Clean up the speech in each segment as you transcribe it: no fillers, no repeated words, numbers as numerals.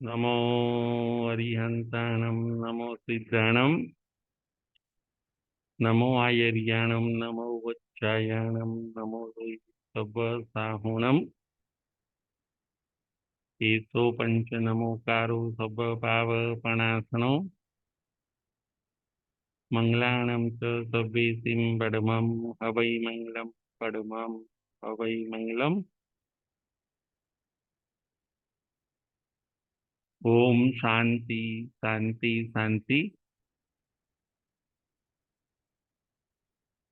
नमो अरिहंताणं नमो सिद्धाणं नमो आयर्याणं नमो वच्चायाणं नमो सब्बसाहुणं एतो पंच नमोकारो सब्बपावपणासनो मंगलाणं च सब्बेसिं बडमं हवै मंगलं बडमं हवै मंगलम्। ओम शांति शांति शांति।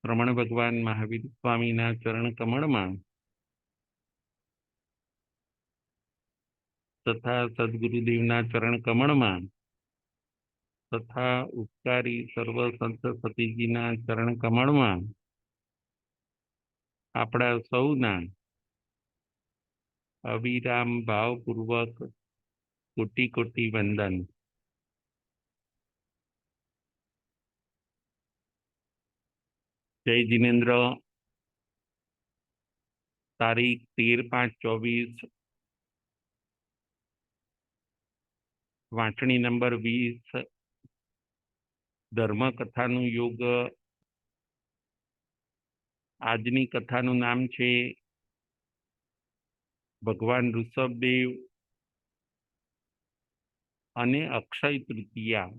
रमण भगवान महावीर स्वामीना चरण कमळमां तथा सद्गुरुदेवना चरण कमळमां तथा उपकारी सर्व संत सतीजीना चरण कमळमां आपણા સૌના અવિરામ ભાવપૂર્વક કોટી કોટી વંદન। જય જિનેન્દ્ર। તારીખ 13/5/24, વાંચણી નંબર 20, ધર્મકથાનું યુગ। આજની કથાનું નામ છે ભગવાન ઋષભદેવ અને અક્ષય તૃતીયા।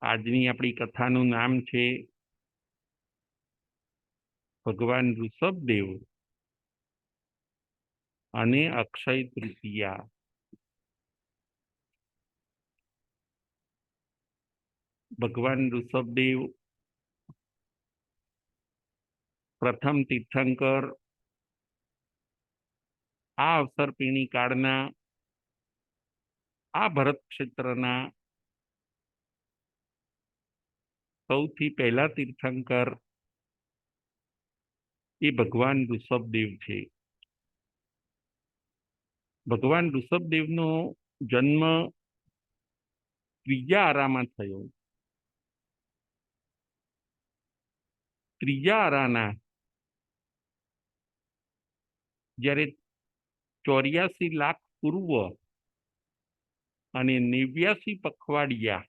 આજની આપણી કથાનું નામ છે ભગવાન ઋષભદેવ અને અક્ષય તૃતીયા। ભગવાન ઋષભદેવ પ્રથમ તીર્થંકર, આ અવસરપીણી કાળના આ ભરત ક્ષેત્રના સૌથી પહેલા તીર્થંકર એ ભગવાન ઋષભદેવ છે। ભગવાન ઋષભદેવનો જન્મ ત્રીજા આરામાં થયો। ત્રીજા આરાના જ્યારે 84 લાખ પૂર્વ અને 89 પખવાડિયા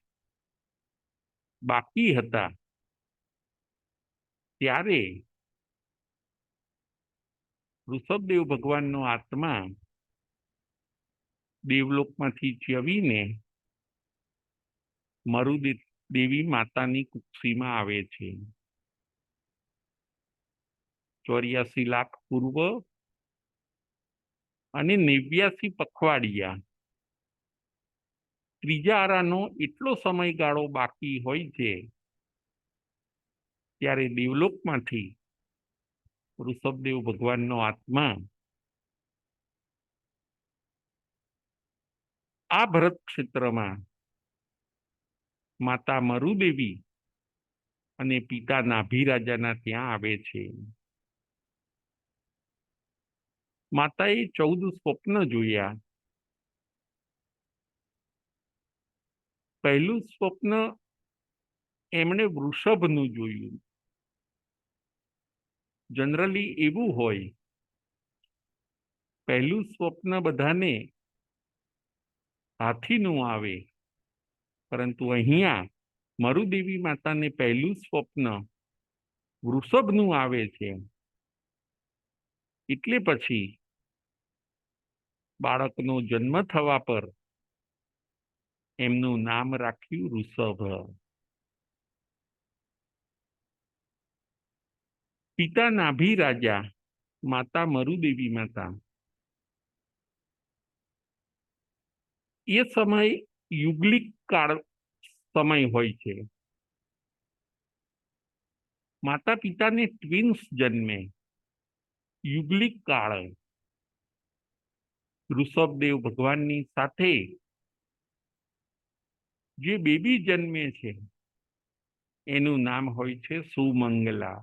બાકી હતા ત્યારે ઋષભદેવ ભગવાનનો આત્મા દેવલોકમાંથી ચ્યવીને મરુદેવી માતાની કુક્ષીમાં આવે છે। 84 લાખ પૂર્વ અને 89 પખવાડિયા, ત્રીજા આરાનો એટલો સમયગાળો બાકી હોય છે ત્યારે દેવલોકમાંથી ઋષભદેવ ભગવાનનો આત્મા આ ભરત ક્ષેત્રમાં માતા મરુદેવી અને પિતા નાભિરાજાના ત્યાં આવે છે। માતાએ 14 સ્વપ્ન જોયા। પહેલું સ્વપ્ન એમણે વૃષભનું જોયું। જનરલી એવું હોય, પહેલું સ્વપ્ન બધાને હાથીનું આવે, પરંતુ અહીંયા મરુદેવી માતાને પહેલું સ્વપ્ન વૃષભનું આવે છે। એટલે પછી બાળકનો જન્મ થવા પર એમનું નામ રાખ્યું ઋષભ। પિતા નાભિરાજા, માતા મરુદેવી માતા, એ સમય યુગલિક કાળ સમય હોય છે। માતા પિતાને ટ્વિન્સ જન્મે યુગલિક કાળ। ઋષભદેવ ભગવાનની સાથે જે બેબી જન્મે છે એનું નામ હોય છે સુમંગલા।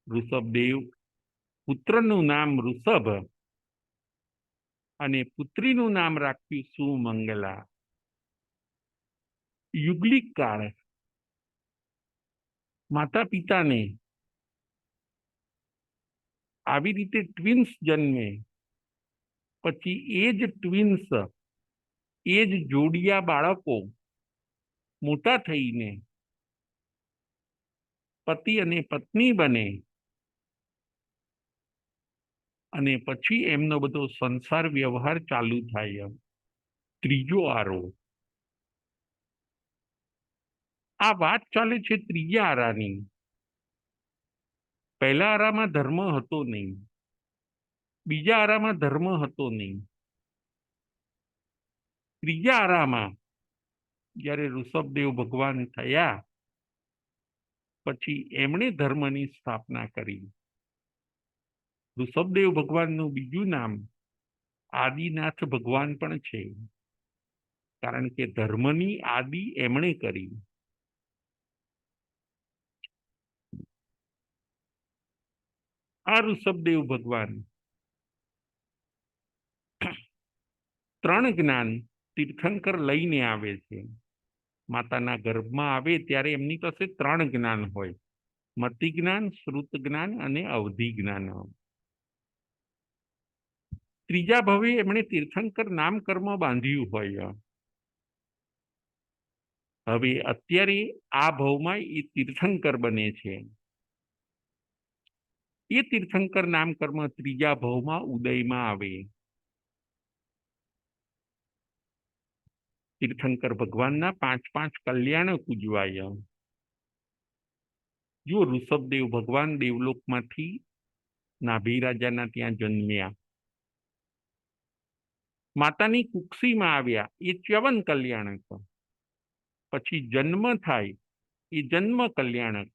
ઋષભદેવ પુત્રનું નામ ઋષભ અને પુત્રીનું નામ રાખ્યું સુમંગલા। યુગલિક કાળ માતા પિતાને આવી રીતે ટ્વિન્સ જન્મે, પછી એ જ ટ્વિન્સ, એ જ જોડિયા બાળકો મોટા થઈને પતિ અને પત્ની બને, અને પછી એમનો બધો સંસાર વ્યવહાર ચાલુ થાય. ત્રીજો આરો. આ વાત ચાલે છે ત્રીજા આરાની. પહેલા આરામાં ધર્મ હતો નહીં, બીજા આરામાં ધર્મ હતો નહીં. ત્રીજા આરામાં જ્યારે ઋષભદેવ ભગવાન થયા, પછી એમણે ધર્મની સ્થાપના કરી. ઋષભદેવ ભગવાનનું બીજું નામ આદિનાથ ભગવાન પણ છે, કારણ કે ધર્મની આદિ એમણે કરી. આ ઋષભદેવ ભગવાન ત્રણ જ્ઞાન તીર્થંકર લઈને આવે છે. માતાના ગર્ભમાં આવે ત્યારે એમની પાસે ત્રણ જ્ઞાન હોય: મતિ જ્ઞાન, શ્રુત જ્ઞાન અને અવધિ જ્ઞાન. ત્રીજા ભવે એમણે તીર્થંકર નામ કર્મ બાંધ્યું હોય. હવે અત્યારે આ ભવમાં એ તીર્થંકર બને છે. એ તીર્થંકર નામ કર્મ ત્રીજા ભવમાં ઉદયમાં આવે. તીર્થંકર ભગવાનના 5 કલ્યાણક ઉજવાય. જો ઋષભદેવ ભગવાન દેવલોકમાંથી નાભી રાજાના ત્યાં જન્મ્યા, માતાની કુક્ષીમાં આવ્યા, એ 54 કલ્યાણક. પછી જન્મ થાય, એ જન્મ કલ્યાણક.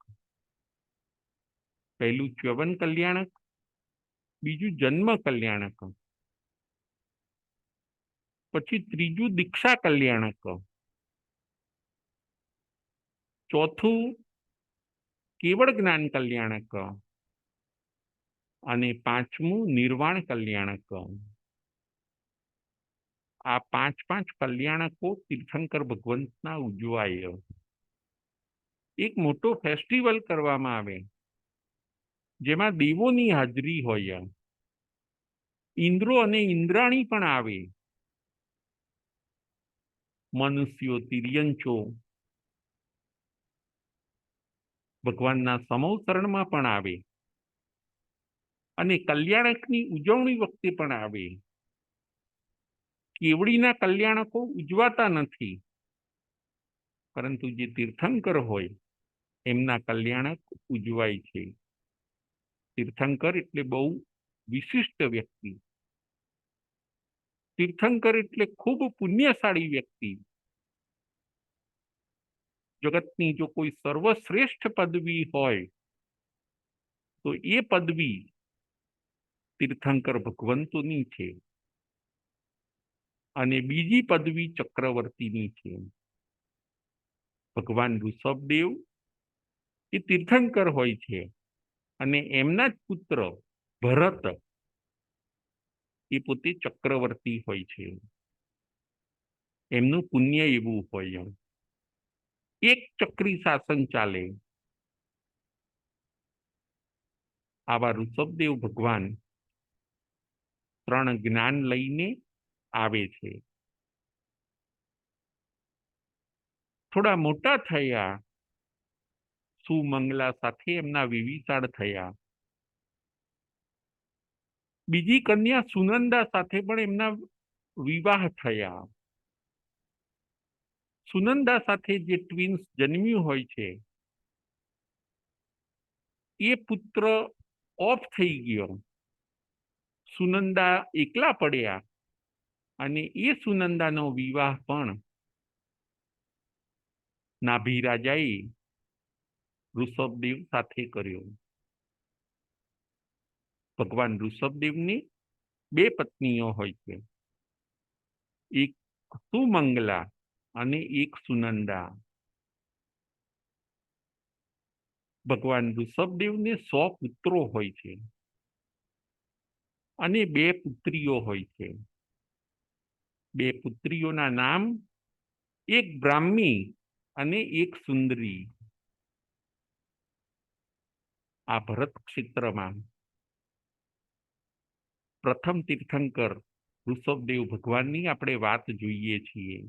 પહેલું 54 કલ્યાણક, બીજું જન્મ કલ્યાણક, પછી ત્રીજું દીક્ષા કલ્યાણક, ચોથું કેવળ જ્ઞાન કલ્યાણક, અને પાંચમું નિર્વાણ કલ્યાણક. આ 5 કલ્યાણકો તીર્થંકર ભગવંતના ઉજવાય. એક મોટો ફેસ્ટિવલ કરવામાં આવે, જેમાં દેવોની હાજરી હોય. ઇન્દ્રો અને ઇન્દ્રાણી પણ આવે, મનુષ્યો, તિર્યંચો ભગવાનના સમવતરણમાં પણ આવે, અને કલ્યાણકની ઉજવણી વખતે પણ આવે. કેવડીના કલ્યાણકો ઉજવાતા નથી, પરંતુ જે તીર્થંકર હોય એમના કલ્યાણક ઉજવાય છે. તીર્થંકર એટલે બહુ વિશિષ્ટ વ્યક્તિ. તીર્થંકર એટલે ખૂબ પુણ્યશાળી વ્યક્તિ. જગતની જો કોઈ સર્વશ્રેષ્ઠ પદવી હોય તો એ પદવી તીર્થંકર ભગવંતોની છે, અને બીજી પદવી ચક્રવર્તીની છે. ભગવાન ઋષભદેવ એ તીર્થંકર હોય છે, અને એમના જ પુત્ર ભરત એ પોતે ચક્રવર્તી હોય છે. એમનું પુણ્ય એવું હોય. એક ચક્રી શાસન ચાલે. આવા ઋષભદેવ ભગવાન 3 જ્ઞાન લઈને આવે છે. થોડા મોટા થયા, સુમંગલા સાથે એમના વિવિચાર થયા. બીજી કન્યા સુનંદા સાથે પણ એમના વિવાહ થયા. સુનંદા સાથે જે ટ્વિન્સ જન્મ્યું હોય છે, એ પુત્ર ઓફ થઈ ગયો. સુનંદા એકલા પડ્યા, અને એ સુનંદાનો વિવાહ પણ નાભી રાજાએ ઋષભદેવ સાથે કર્યો. ભગવાન ઋષભદેવની 2 પત્નીઓ હોય છે, એક સુમંગલા અને એક સુનંદા. ભગવાન ઋષભદેવને 100 પુત્રો હોય છે, અને 2 પુત્રીઓ હોય છે. 2 પુત્રીઓના નામ, એક બ્રાહ્મી અને એક સુંદરી. આ ભરત ક્ષેત્રમાં પ્રથમ તીર્થંકર ઋષભદેવ ભગવાનની આપણે વાત જોઈએ છીએ.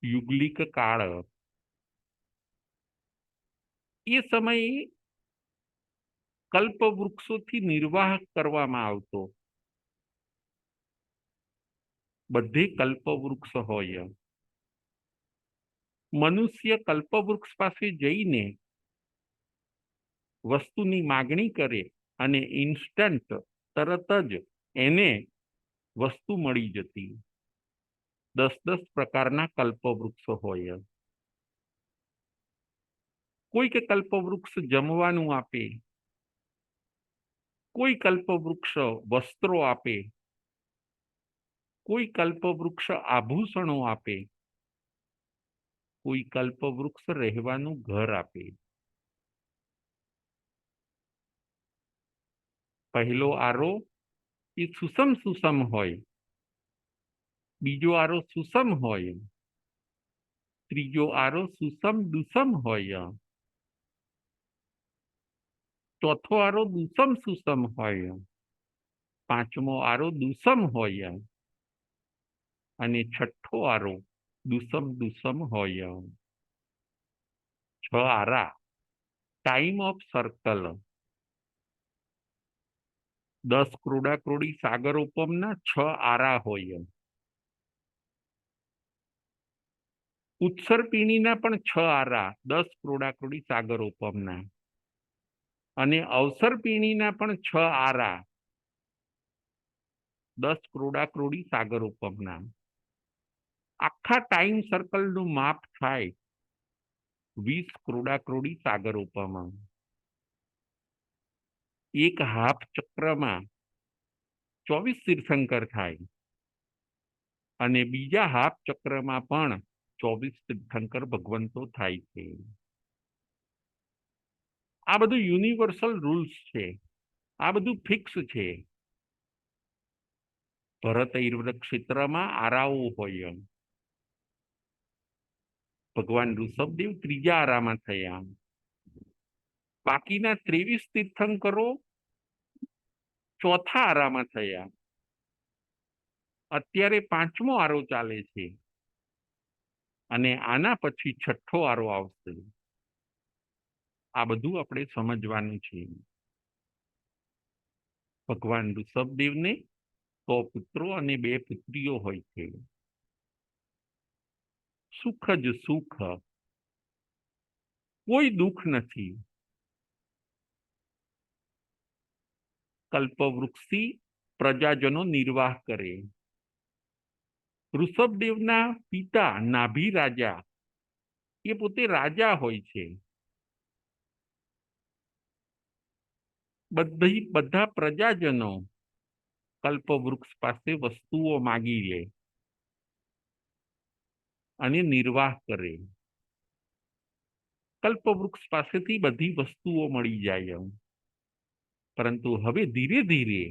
યુગલિક કાળ, એ સમયે કલ્પવૃક્ષોથી નિર્વાહ કરવામાં આવતો. બધે કલ્પવૃક્ષ હોય. મનુષ્ય કલ્પવૃક્ષ પાસે જઈને વસ્તુની માગણી કરે અને ઇન્સ્ટન્ટ તરત જ એને વસ્તુ મળી જતી. 10 પ્રકારના કલ્પવૃક્ષ હોય. કોઈક કલ્પવૃક્ષ જમવાનું આપે, કોઈ કલ્પવૃક્ષ વસ્ત્રો આપે, કોઈ કલ્પવૃક્ષ આભૂષણો આપે, કોઈ કલ્પવૃક્ષ રહેવાનું ઘર આપે. પહેલો આરો એ સુસમ સુસમ હોય, બીજો આરો સુસમ હોય, ત્રીજો આરો સુસમ દુસમ હોય, ચોથો આરો દુસમ સુસમ હોય, પાંચમો આરો દુસમ હોય અને છઠ્ઠો આરો દુસમ દુસમ હોય. 6 આરા, ટાઈમ ઓફ સર્કલ. 10 ક્રોડા ક્રોડી સાગરોપમના 6 આરા હોય. ઉત્સર્પિણીના પણ 6 આરા, 10 ક્રોડા ક્રોડી સાગરોપમના, અને અવસર્પિણીના પણ 6 આરા, 10 ક્રોડા ક્રોડી સાગરોપમના. આખા ટાઈમ સર્કલનું માપ થાય 20 ક્રોડા ક્રોડી સાગરોપમ. એક હાફ ચક્રમાં 24 તીર્થંકર થાય અને બીજા હાફ ચક્રમાં પણ 24 તીર્થંકર ભગવંતો થાય છે. આ બધું યુનિવર્સલ રૂલ્સ છે, આ બધું ફિક્સ છે. ભરત ક્ષેત્રમાં આરાઓ હોય. ભગવાન ઋષભદેવ ત્રીજા આરામાં થયા. બાકીના 23 તીર્થંકરો ચોથા આરામાં થયા. અત્યારે 5મો આરો ચાલે છે અને આના પછી 6ઠ્ઠો આરો આવશે. આ બધું આપણે સમજવાનું છે. ભગવાન ઋષભદેવને 100 પુત્રો અને 2 પુત્રીઓ હોય છે. સુખ જ સુખ, કોઈ દુઃખ નથી. કલ્પવૃક્ષથી પ્રજાજનો નિર્વાહ કરે. ઋષભદેવના પિતા નાભી રાજા એ પોતે રાજા હોય છે. બધા પ્રજાજનો કલ્પવૃક્ષ પાસે વસ્તુઓ માગી લે અને નિર્વાહ કરે. કલ્પવૃક્ષ પાસેથી બધી વસ્તુઓ મળી જાય. પરંતુ હવે ધીરે ધીરે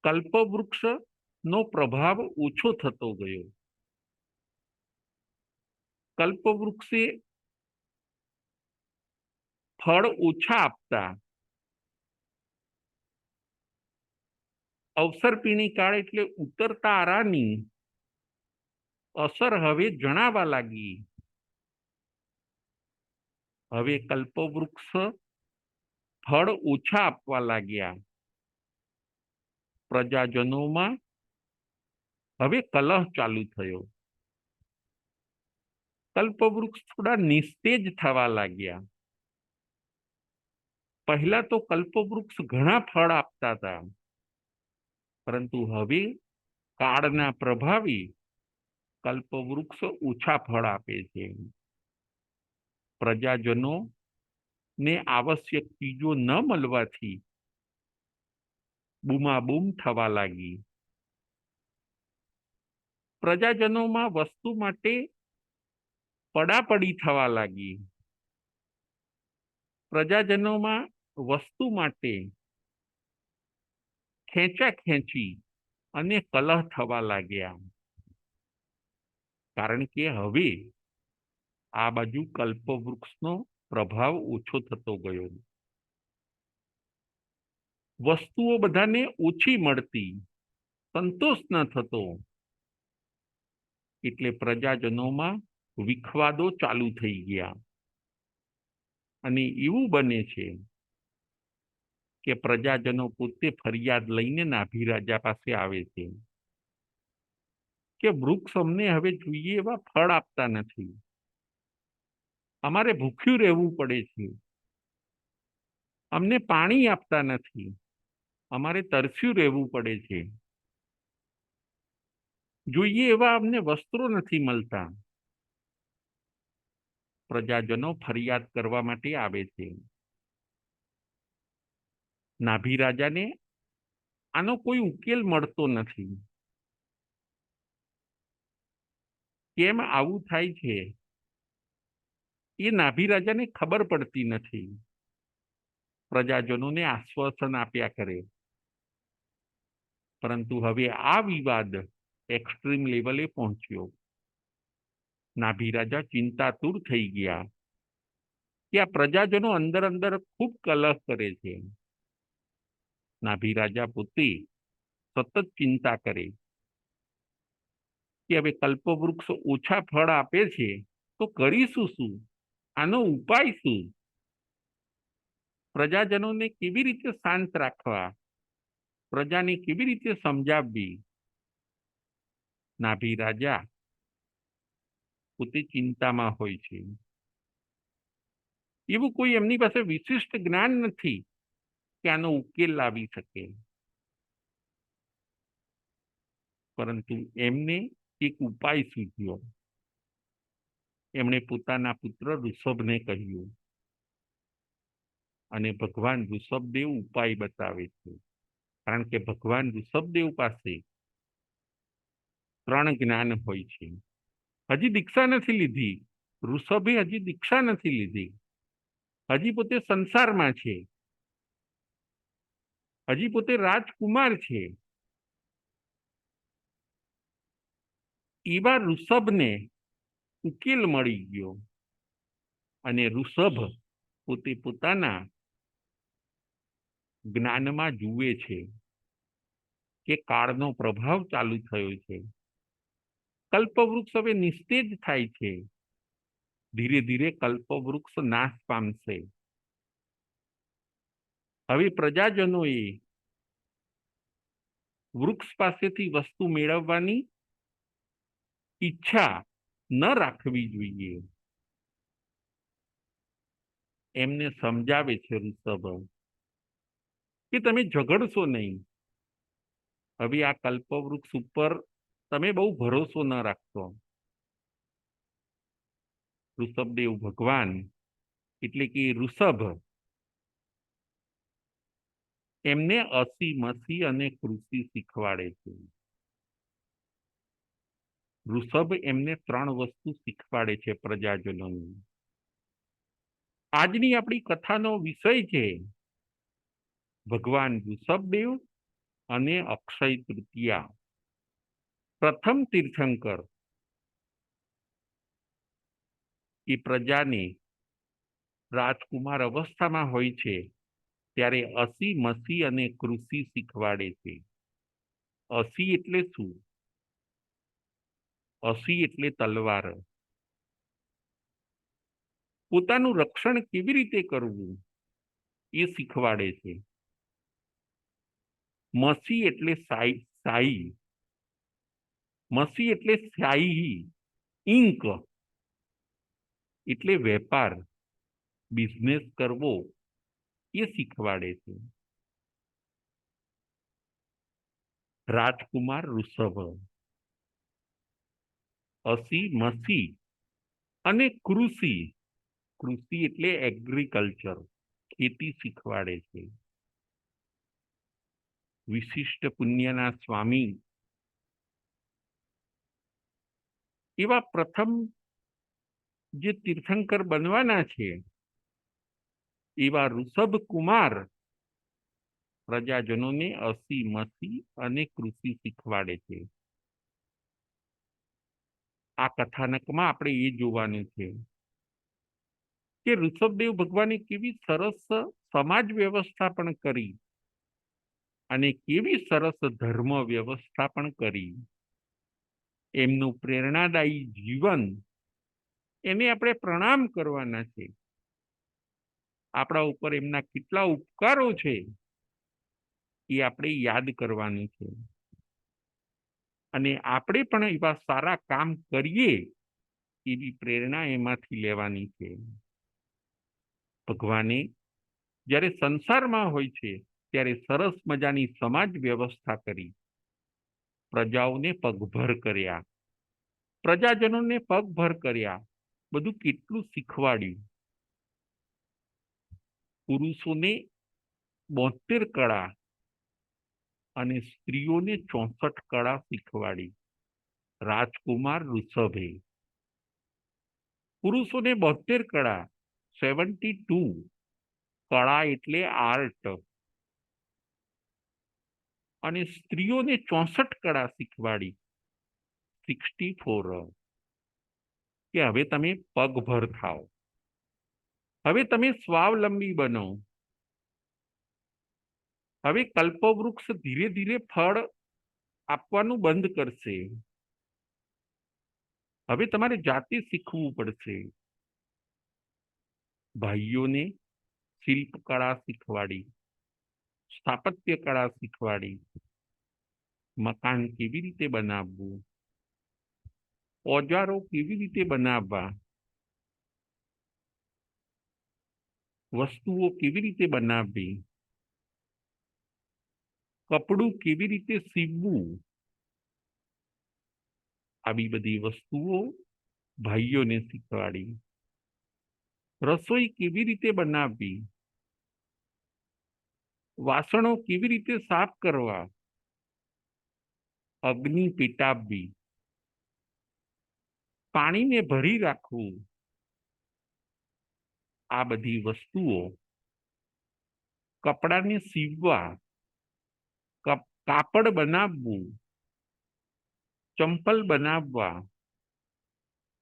કલ્પવૃક્ષનો પ્રભાવ ઓછો થતો ગયો. કલ્પવૃક્ષે ફળ ઓછા આપતા. અવસર્પિણી કાળ એટલે ઉતરતા આરાની અસર હવે જણાવા લાગી. હવે કલ્પવૃક્ષ ફળ ઓછા આપવા લાગ્યા. પ્રજાજનોમાં હવે કલહ ચાલુ થયો. કલ્પવૃક્ષ થોડા નિસ્તેજ થવા લાગ્યા. પહેલા તો કલ્પવૃક્ષ ઘણા ફળ આપતા હતા, પરંતુ હવે કાળના પ્રભાવે કલ્પવૃક્ષ ઓછા ફળ આપે છે. પ્રજાજનોને આવશ્યક ચીજો ન મળવાથી બૂમાબૂમ થવા લાગી. પ્રજાજનોમાં વસ્તુ માટે પડાપડી થવા લાગી. પ્રજાજનોમાં વસ્તુ માટે ખેંચાખેંચી અને કલહ થવા લાગ્યા. કારણ કે હવે આ બાજુ કલ્પવૃક્ષનો પ્રભાવ ઓછો થતો ગયો. વસ્તુઓ બધાને ઓછી મળતી, સંતોષ ન થતો, એટલે પ્રજાજનોમાં વિખવાદો ચાલુ થઈ ગયા. અને એવું બને છે કે પ્રજાજનો પોતે ફરિયાદ લઈને નાભી રાજા પાસે આવે છે કે વૃક્ષ અમને હવે જોઈએ એવા ફળ આપતા નથી, અમારે ભૂખ્યું રહેવું પડે છે, અમને પાણી આપતા નથી, અમારે તરસ્યું રહેવું પડે છે, જોઈએ એવા અમને વસ્ત્રો નથી મળતા. પ્રજાજનો ફરિયાદ કરવા માટે આવે છે. નાભી રાજાને આનો કોઈ ઉકેલ મળતો નથી. કેમ આવું થાય છે એ નાભી રાજાને ખબર પડતી નથી. પ્રજાજનોને આશ્વાસન આપ્યા કરે, પરંતુ હવે આ વિવાદ એક્સ્ટ્રીમ લેવલે પહોંચ્યો. નાભી રાજા ચિંતાતુર થઈ ગયા કે આ પ્રજાજનો અંદર અંદર ખૂબ કલહ કરે છે. નાભી રાજા પોતે સતત ચિંતા કરે કે હવે કલ્પવૃક્ષ ઓછા ફળ આપે છે તો કરીશું શું, આનો ઉપાય શું, પ્રજાજનોને કેવી રીતે શાંત રાખવા, પ્રજાને કેવી રીતે સમજાવવી. નાભી રાજા પોતે ચિંતામાં હોય છે. એવું કોઈ એમની પાસે વિશિષ્ટ જ્ઞાન નથી કે આનો ઉકેલ લાવી શકે, પરંતુ એમને એક ઉપાય સૂચ્યો. એમણે પોતાના પુત્ર ઋષભને કહ્યું અને ભગવાન ઋષભદેવ ઉપાય બતાવે છે. કારણ કે ભગવાન ઋષભદેવ પાસે 3 જ્ઞાન હોય છે. હજી દીક્ષા નથી લીધી, ઋષભે હજી દીક્ષા નથી લીધી, હજી પોતે સંસારમાં છે, હજી પોતે રાજકુમાર છે. એવા ઋષભને ઉકેલ મળી ગયો અને ઋષભ પોતે પોતાના જ્ઞાનમાં જુએ છે કે કાળનો પ્રભાવ ચાલુ થયો છે. કલ્પવૃક્ષ હવે નિસ્તેજ થાય છે. ધીરે ધીરે કલ્પવૃક્ષ નાશ પામશે. હવે પ્રજાજનોએ વૃક્ષ પાસેથી વસ્તુ મેળવવાની ઈચ્છા ન રાખવી જોઈએ. એમને સમજાવે છે ઋષભ કે તમે ઝઘડશો નહીં. હવે આ કલ્પવૃક્ષ ઉપર તમે બહુ ભરોસો ન રાખશો. ઋષભદેવ ભગવાન એટલે કે ઋષભ એમને અસી મસી અને કૃષિ શીખવાડે છે. ઋષભ એમને 3 વસ્તુ શીખવાડે છે પ્રજાજનોને. આજની આપણી કથાનો વિષય છે ભગવાન ઋષભદેવ અને અક્ષય તૃતીયા. પ્રથમ તીર્થંકર એ પ્રજાને રાજકુમાર અવસ્થામાં હોય છે ત્યારે અસી મસી અને કૃષિ શીખવાડે છે. અસી એટલે શું? અસી એટલે તલવાર. પોતાનું રક્ષણ કેવી રીતે કરવું એ શીખવાડે છે. મસી એટલે શાહી, મસી એટલે શાહી, ઇંક એટલે વેપાર, બિઝનેસ કરવો એ શીખવાડે છે. રાજકુમાર ઋષભ અસી મસી અને કૃષિ, કૃષિ એટલે એગ્રીકલ્ચર, ખેતી શીખવાડે છે. વિશિષ્ટ પુણ્યના સ્વામી એવા પ્રથમ જે તીર્થંકર બનવાના છે એવા ઋષભ કુમાર પ્રજાજનોને અસી મસી અને કૃષિ શીખવાડે છે. આ કથાનકમાં આપણે એ જોવાનું છે કે ઋષભદેવ ભગવાને કેવી સરસ સમાજ વ્યવસ્થા પણ કરી અને કેવી સરસ ધર્મ વ્યવસ્થા પણ કરી. એમનું પ્રેરણાદાયી જીવન, એને આપણે પ્રણામ કરવાના છે. આપણા ઉપર એમના કેટલા ઉપકારો છે એ આપણે યાદ કરવાનું છે. અને આપણે પણ એવા સારા કામ કરીએ એવી પ્રેરણા એમાંથી લેવાની છે. ભગવાને જ્યારે સંસારમાં હોય છે ત્યારે સરસ મજાની સમાજ વ્યવસ્થા કરી, પ્રજાઓને પગભર કર્યા, પ્રજાજનોને પગભર કર્યા, બધું કેટલું શીખવાડ્યું. પુરુષોને 72 કળા અને સ્ત્રીઓને 64 કળા શીખવાડી રાજકુમાર ઋષભે. પુરુષોને 72 કળા, 72 કળા એટલે આર્ટ, અને સ્ત્રીઓને 64 કળા શીખવાડી, 64, કે હવે તમે પગભર થાઓ, હવે તમે સ્વાવલંબી બનો. હવે કલ્પવૃક્ષ ધીરે ધીરે ફળ આપવાનું બંધ કરશે. હવે તમારે જાતે શીખવું પડશે. ભાઈઓને શિલ્પકળા શીખવાડી, સ્થાપત્ય કળા શીખવાડી, મકાન કેવી રીતે બનાવવું, ઓજારો કેવી રીતે બનાવવા, વસ્તુઓ કેવી રીતે બનાવવી, કપડું કેવી રીતે સીવવું, આવી બધી વસ્તુઓ ભાઈઓને શીખવાડી. રસોઈ કેવી રીતે બનાવવી, વાસણો કેવી રીતે સાફ કરવા, અગ્નિ પેટાવવી, પાણીને ભરી રાખવું, આ બધી વસ્તુઓ, કપડાને સીવવા, કાપડ બનાવવું, ચંપલ બનાવવા,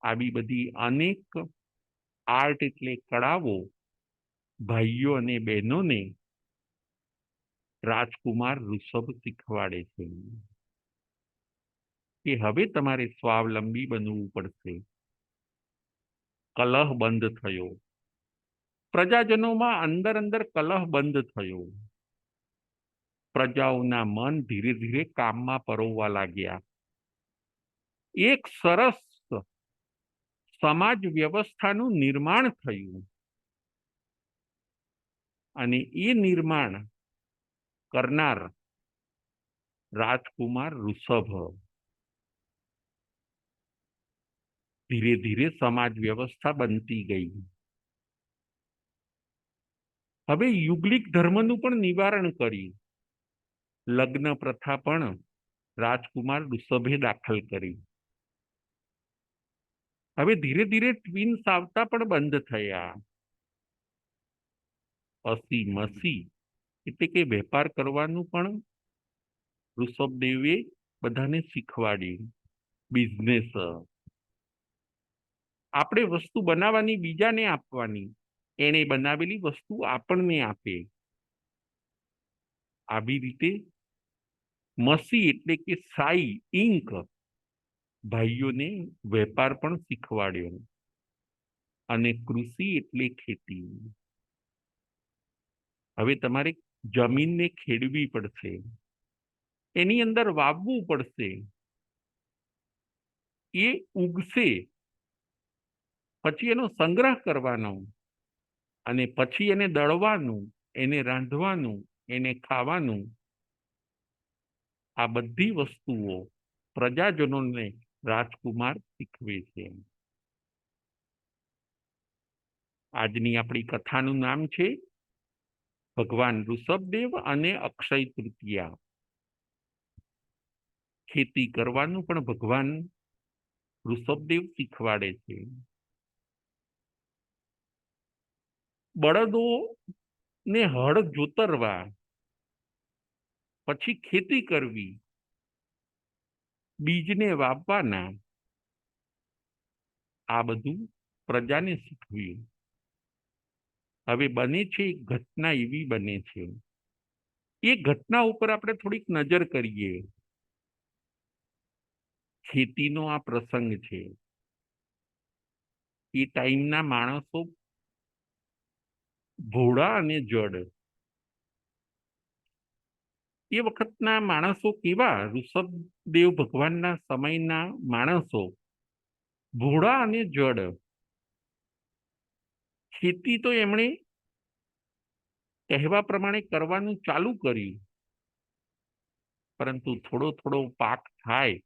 આવી બધી અનેક આર્ટ એટલે કળાઓ ભાઈઓ અને બહેનોને રાજકુમાર ઋષભ શીખવાડે છે કે હવે તમારે સ્વાવલંબી બનવું પડશે. કલહ બંધ થયો, પ્રજાજનોમાં અંદર અંદર કલહ બંધ થયો. પ્રજાઓના મન ધીરે ધીરે કામમાં પરોવવા લાગ્યા. એક સરસ સમાજ વ્યવસ્થાનું નિર્માણ થયું, અને એ નિર્માણ કરનાર રાજકુમાર ઋષભ. ધીરે ધીરે સમાજ વ્યવસ્થા બનતી ગઈ. હવે યુગલિક ધર્મનું પણ નિવારણ કર્યું. લગ્ન પ્રથા પણ રાજકુમાર ઋષભે દાખલ કરી. હવે ધીરે ધીરે ટ્વિન્સ આવતા પણ બંધ થયા. અસી મસી એટલે કે વેપાર કરવાનું પણ ઋષભદેવે બધાને શીખવાડ્યું. બિઝનેસ, આપણે વસ્તુ બનાવવાની બીજાને આપવાની, એને બનાવેલી વસ્તુ આપણને આપે. આવી રીતે મસી એટલે કે સાઈ, ઇંક, ભાઈઓને વેપાર પણ શીખવાડ્યો. અને કૃષિ એટલે ખેતી. હવે તમારે જમીનને ખેડવી પડશે, એની અંદર વાવવું પડશે, એ ઉગશે, પછી એનો સંગ્રહ કરવાનો, અને પછી એને દળવાનું, એને રાંધવાનું, એને ખાવાનું. આ બધી વસ્તુઓ પ્રજાજનોને રાજકુમાર શીખવે છે. આજની આપણી કથાનું નામ છે ભગવાન ઋષભદેવ અને અક્ષય તૃતીયા. ખેતી કરવાનું પણ ભગવાન ઋષભદેવ શીખવાડે છે. બળદો ને હળ જોતરવા, પછી ખેતી કરવી, બીજને વાવવાના, આ બધું પ્રજાને શીખવ્યું. હવે બને છે, ઘટના એવી બને છે એ ઘટના ઉપર આપણે થોડીક નજર કરીએ. ખેતીનો આ પ્રસંગ છે. એ ટાઈમના માણસો ભોળા અને જડ. એ વખતના માણસો કેવા? ઋષભદેવ ભગવાનના સમયના માણસો ભોળા અને જડ. ખેતી તો એમણે કહેવા પ્રમાણે કરવાનું ચાલુ કર્યું, પરંતુ થોડો થોડો પાક થાય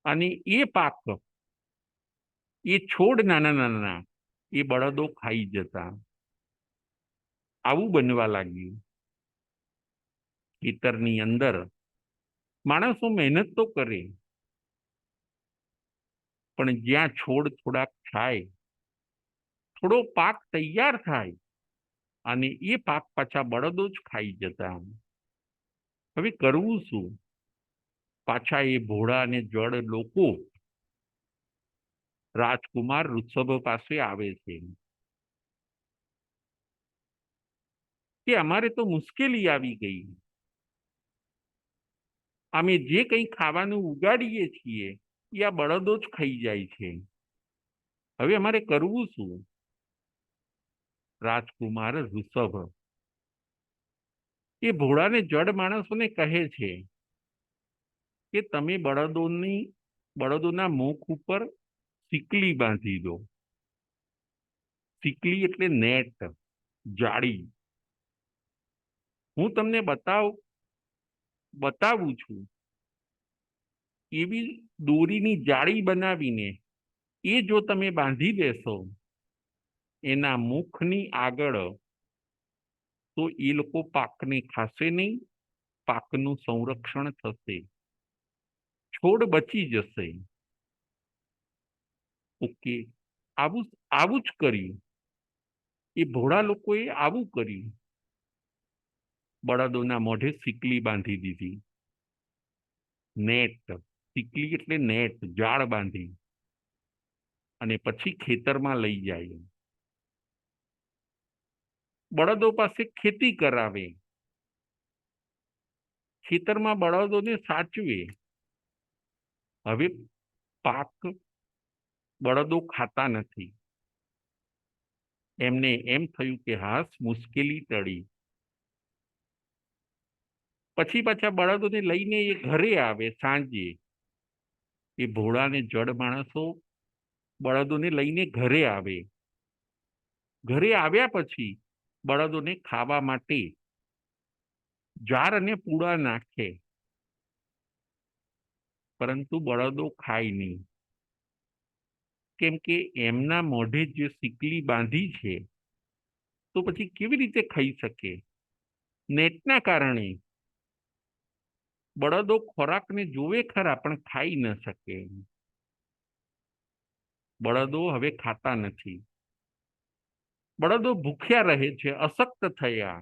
અને એ પાક, એ છોડ નાના નાના, એ બળદો ખાઈ જતા. આવું બનવા લાગ્યું. ખેતરની અંદર માણસો મહેનત તો કરે, પણ જ્યાં છોડ થોડાક થાય, થોડો પાક તૈયાર થાય અને એ પાક પાછા બળદો જ ખાઈ જતા. હવે કરવું શું? પાછા એ ભોળા અને જડ લોકો રાજકુમાર ઋષભ પાસે આવે છે કે અમારે તો મુશ્કેલી આવી ગઈ. અમે જે કંઈ ખાવાનું ઉગાડીએ છીએ એ આ બળદો જ ખાઈ જાય છે. હવે અમારે કરવું શું? રાજકુમાર ઋષભ એ ભોળાને જડ માણસોને કહે છે કે તમે બળદોના મુખ ઉપર સિકલી બાંધી દો. સિકલી એટલે નેટ, જાળી. હું તમને બતાવું છું. એવી દોરીની જાળી બનાવીને એ જો તમે બાંધી દેશો એના મુખની આગળ, તો એ લોકો પાકને ખાશે નહીં, પાકનું સંરક્ષણ થશે, છોડ બચી જશે. ઓકે, આવું આવું જ કર્યું. એ ભોળા લોકોએ આવું કર્યું. બળદોના મોઢે સિકલી બાંધી દીધી. નેટ, સિકલી એટલે નેટ, જાળ બાંધી અને પછી ખેતરમાં લઈ જાય. બળદો પાસે ખેતી કરાવે, ખેતરમાં બળદોને સાચવે. હવે પાક બળદો ખાતા નથી. એમને એમ થયું કે હાસ, મુશ્કેલી ટળી. પછી પાછા બળદોને લઈને એ ઘરે આવે સાંજે. એ ભોળાને જડ માણસો બળદોને લઈને ઘરે આવે. ઘરે આવ્યા પછી બળદોને ખાવા માટે જાર અને પૂળા નાખે, પરંતુ બળદો ખાય નહીં. કેમ કે એમના મોઢે જે સિકલી બાંધી છે, તો પછી કેવી રીતે ખાઈ શકે? નેટના કારણે બળદો ખોરાકને જોવે ખરા, પણ ખાઈ ન શકે. બળદો હવે ખાતા નથી. બળદો ભૂખ્યા રહે છે, અશક્ત થયા.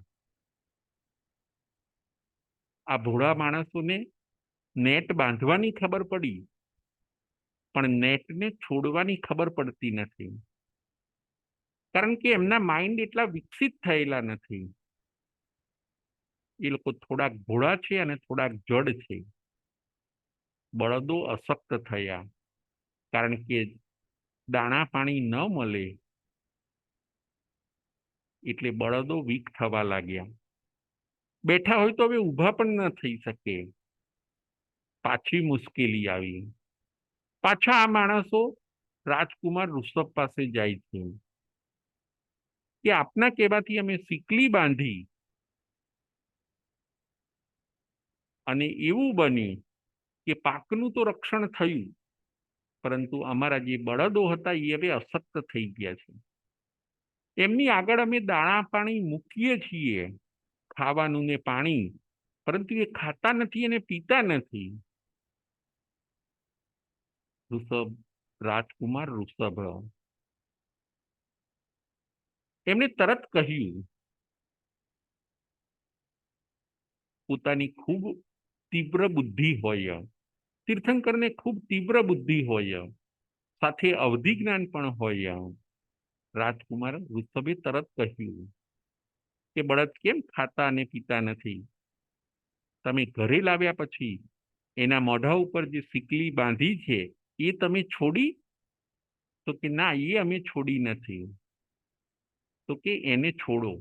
આ ભોળા માણસોને નેટ બાંધવાની ખબર પડી, પણ નેટને છોડવાની ખબર પડતી નથી. કારણ કે એમના માઇન્ડ એટલા વિકસિત થયેલા નથી. એ લોકો થોડાક ભોળા છે અને થોડાક જડ છે. બળદો અશક્ત થયા, કારણ કે દાણા પાણી ન મળે એટલે બળદો વીક થવા લાગ્યા. બેઠા હોય તો હવે ઊભા પણ ન થઈ શકે. પાછી મુશ્કેલી આવી. પાછા આ માણસો રાજકુમાર ઋષભ પાસે જાય છે કે આપના કહેવાથી અમે સિકલી બાંધી અને એવું બન્યું કે પાકનું તો રક્ષણ થયું, પરંતુ અમારા જે બળદો હતા એ હવે અશક્ત થઈ ગયા છે. એમની આગળ અમે દાણા પાણી મૂકીએ છીએ, ખાવાનું ને પાણી, પરંતુ એ ખાતા નથી અને પીતા નથી. ઋષભ, રાજકુમાર ઋષભ, એમણે તરત કહ્યું, પોતાની ખૂબ તીવ્ર બુદ્ધિ હોય, તીર્થંકરને ખૂબ તીવ્ર બુદ્ધિ હોય, સાથે અવધિ જ્ઞાન પણ હોય. રાજકુમાર ઋષભે તરત કહ્યું કે બળદ કેમ ખાતા અને પીતા નથી? તમે ઘરે લાવ્યા પછી એના મોઢા ઉપર જે સિકલી બાંધી છે એ તમે છોડી? તો કે ના, એ અમે છોડી નથી. તો કે એને છોડો.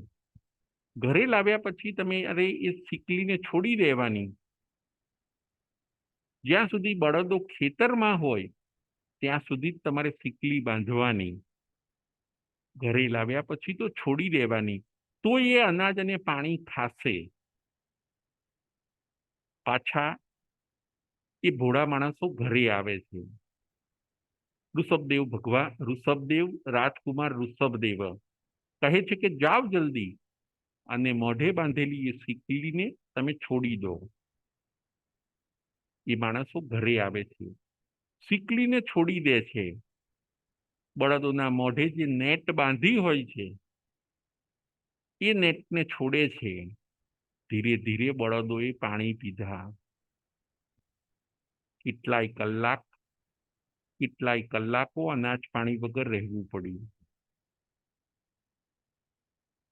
ઘરે લાવ્યા પછી તમે અરે એ સિકલીને છોડી દેવાની. જ્યાં સુધી બળદો ખેતરમાં હોય ત્યાં સુધી જ તમારે સિકલી બાંધવાની. ઘરે લાવ્યા પછી તો છોડી દેવાની. તો એ અનાજ અને પાણી ખાશે. પાછા એ ભોળા માણસો ઘરે આવે છે. ઋષભદેવ ભગવાન, ઋષભદેવ, રાજકુમાર ઋષભદેવ કહે છે કે જાઓ જલ્દી અને મોઢે બાંધેલી એ સિકલીને તમે છોડી દો. એ માણસો ઘરે આવે છે, સિકલીને છોડી દે છે. બળદોના મોઢે જે નેટ બાંધી હોય છે એ નેટને છોડે છે. ધીરે ધીરે બળદોએ પાણી પીધા. કેટલાય કલાકો અનાજ પાણી વગર રહેવું પડ્યું.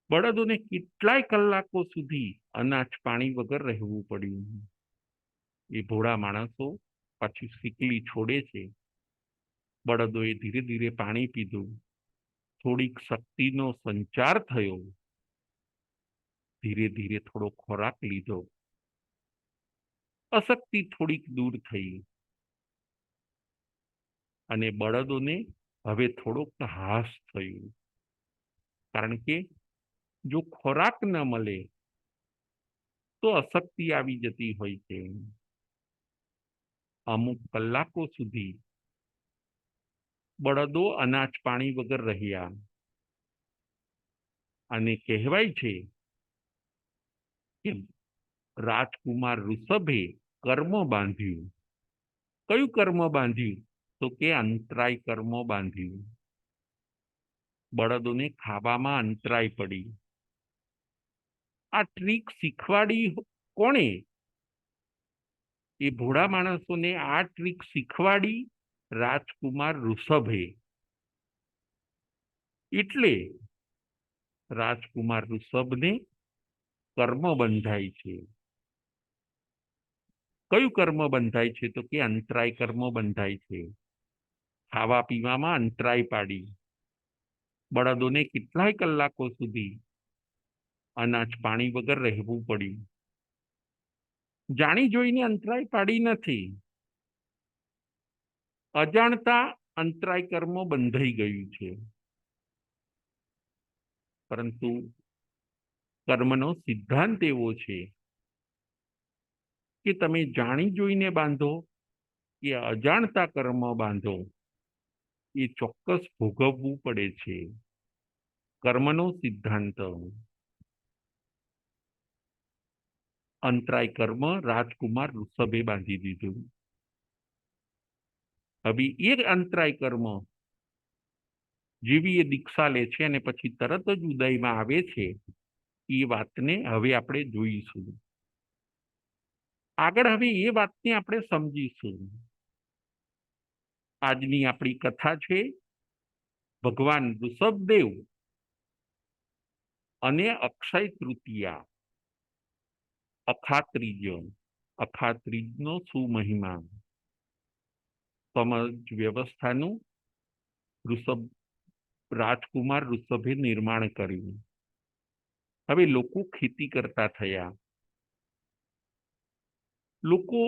બળદોને કેટલાય કલાકો સુધી અનાજ પાણી વગર રહેવું પડ્યું. એ ભોળા માણસો પછી સિકલી છોડે છે. બળદોએ ધીરે ધીરે પાણી પીધું. થોડીક શક્તિનો સંચાર થયો. ધીરે ધીરે થોડો ખોરાક લીધો. અશક્તિ થોડીક દૂર થઈ અને બળદોને હવે થોડોક હાસ થયું. કારણ કે જો ખોરાક ન મળે તો અશક્તિ આવી જતી હોય છે. અમુક કલાકો સુધી બળદો અનાજ પાણી વગર રહ્યા અને કહેવાય છે કે રાજકુમાર ઋષભે કર્મ બાંધ્યું. કયું કર્મ બાંધ્યું? તો કે અંતરાય કર્મ બાંધ્યું. બળદોને ખાવામાં અંતરાય પડી. આ ટ્રીક શીખવાડી કોણે? એ ભોળા માણસોને આ ટ્રીક શીખવાડી રાજકુમાર ઋષભે. એટલે રાજકુમાર ઋષભને કર્મ બંધાય છે. કયું કર્મ બંધાય છે? તો કે અંતરાય કર્મ બંધાય છે. ખાવા પીવામાં અંતરાય પાડી. બળદોને કેટલાય કલાકો સુધી અનાજ પાણી વગર રહેવું પડ્યું. જાણી જોઈને અંતરાય પાડી નથી. અજાણતા અંતરાય કર્મ બંધાઈ ગયું છે. પરંતુ કર્મનો સિદ્ધાંત એવો છે કે તમે જાણી જોઈને બાંધો કે અજાણતા કર્મ બાંધો, એ ચોક્કસ ભોગવવું પડે છે. કર્મનો સિદ્ધાંત. અંતરાય કર્મ રાજકુમાર ઋષભે બાંધી દીધું. હવે એ અંતરાય કર્મ જેવી એ દીક્ષા લે છે અને પછી તરત જ ઉદયમાં આવે છે, એ વાતને હવે આપણે જોઈશું. આગળ હવે એ વાતને આપણે સમજીશું. આજની આપણી કથા છે ભગવાન ઋષભદેવ અને અક્ષય તૃતીયા. અખાત્રીજનો શું મહિમા? સમજ વ્યવસ્થાનું રાજકુમાર ઋષભે નિર્માણ કર્યું. હવે લોકો ખેતી કરતા થયા. લોકો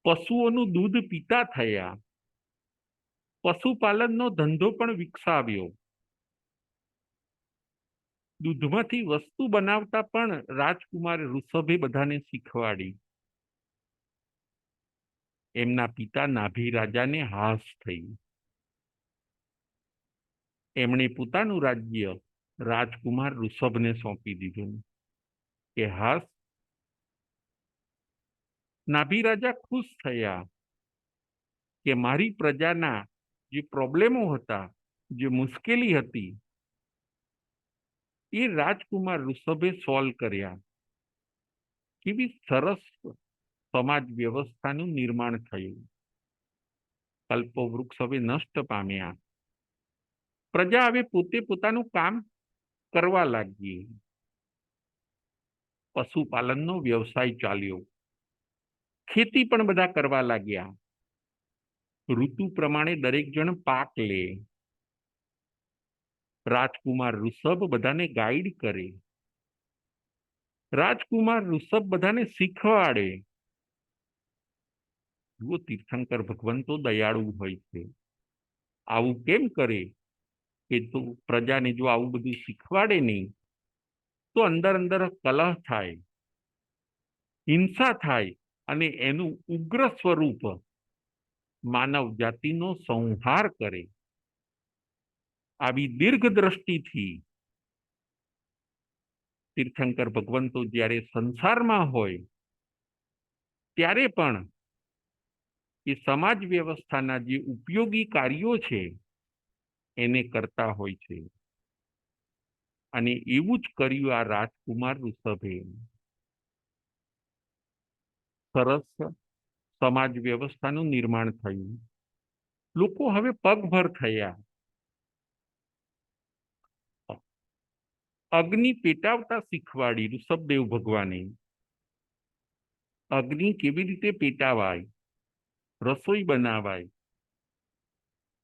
પશુઓનું દૂધ પીતા થયા. પશુપાલનનો ધંધો પણ વિકસાવ્યો. દૂધમાંથી વસ્તુ બનાવતા પણ રાજકુમાર ઋષભે બધાને શીખવાડી. એમના પિતા નાભી રાજાને હાસ થઈ. એમણે પોતાનું રાજ્ય રાજકુમાર ઋષભને સોંપી દીધું કે હાસ. નાભી રાજા ખુશ થયા કે મારી પ્રજાના જે પ્રોબ્લેમો હતા, જે મુશ્કેલી હતી, એ રાજકુમાર ઋષભે સોલ્વ કર્યા. કેવી સરસ સમાજ વ્યવસ્થાનું નિર્માણ થયું. કલ્પવૃક્ષ હવે નષ્ટ પામ્યા. પ્રજા હવે પોતે પોતાનું કામ કરવા લાગીએ. પશુપાલનનો વ્યવસાય ચાલ્યો, ખેતી પણ બધા કરવા લાગ્યા. ઋતુ પ્રમાણે દરેક જણ પાક લે. રાજકુમાર ઋષભ બધાને ગાઈડ કરે. રાજકુમાર ઋષભ બધાને શીખવાડે. જુઓ, તીર્થંકર ભગવાન તો દયાળુ હોય છે. આવું કેમ કરે કે તો પ્રજાને જો આવું બધું શીખવાડે નહીં તો અંદર અંદર કલહ થાય, હિંસા થાય અને એનું ઉગ્ર સ્વરૂપ માનવ જાતિનો સંહાર કરે. આવી દીર્ઘ દ્રષ્ટિથી તીર્થંકર ભગવંતો જ્યારે સંસારમાં હોય ત્યારે પણ એ સમાજ વ્યવસ્થાના જે ઉપયોગી કાર્યો છે એને કરતા હોય છે. અને એવું જ કર્યું આ રાજકુમાર ઋષભે. સરસ સમાજ વ્યવસ્થાનું નિર્માણ થયું. લોકો હવે પગભર થયા. અગ્નિ પેટાવતા શીખવાડી ઋષભદેવ ભગવાને. અગ્નિ કેવી રીતે પેટાવાય, રસોઈ બનાવાય,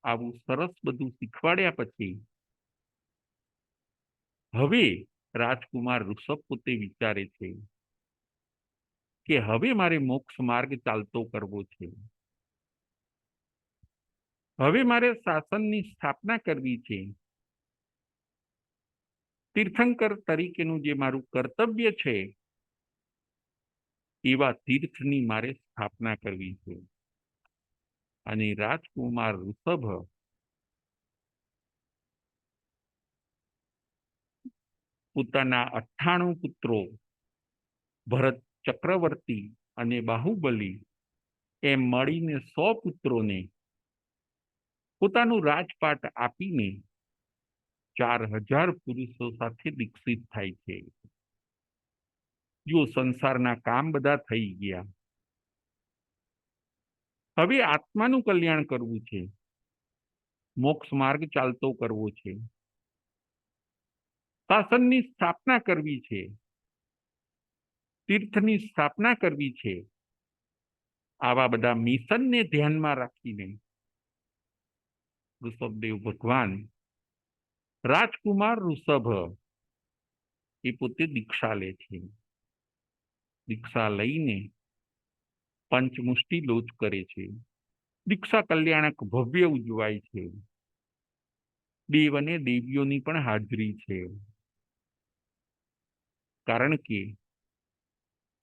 આવું સરસ બધું શીખવાડ્યા પછી હવે રાજકુમાર ઋષભ પોતે વિચારે છે કે હવે મારે મોક્ષ માર્ગ ચાલતો કરવો છે. હવે મારે શાસનની સ્થાપના કરવી છે. તીર્થંકર તરીકેનું જે મારું કર્તવ્ય છે એવા તીર્થની મારે સ્થાપના કરવી છે. અને રાજકુમાર ઋષભ પોતાના 98 પુત્રો ભરત ચક્રવર્તી અને બાહુબલી એમ મળીને 100 પુત્રોને પોતાનું રાજપાટ આપીને 4000 પુરુષો સાથે દીક્ષિત થાય છે. જો સંસારના કામ બધા થઈ ગયા, હવે આત્માનું કલ્યાણ કરવું છે, મોક્ષ માર્ગ ચાલતો કરવો છે, શાસનની સ્થાપના કરવી છે, તીર્થની સ્થાપના કરવી છે. આવા બધા મિશનને ધ્યાનમાં રાખીને ઋષભદેવ ભગવાન રાજકુમાર ઋષભ એ પોતે દીક્ષા લે છે. દીક્ષા લઈને પંચમુષ્ટિ લોચ કરે છે. દીક્ષા કલ્યાણક ભવ્ય ઉજવાય છે. દેવ અને દેવીઓની પણ હાજરી છે. કારણ કે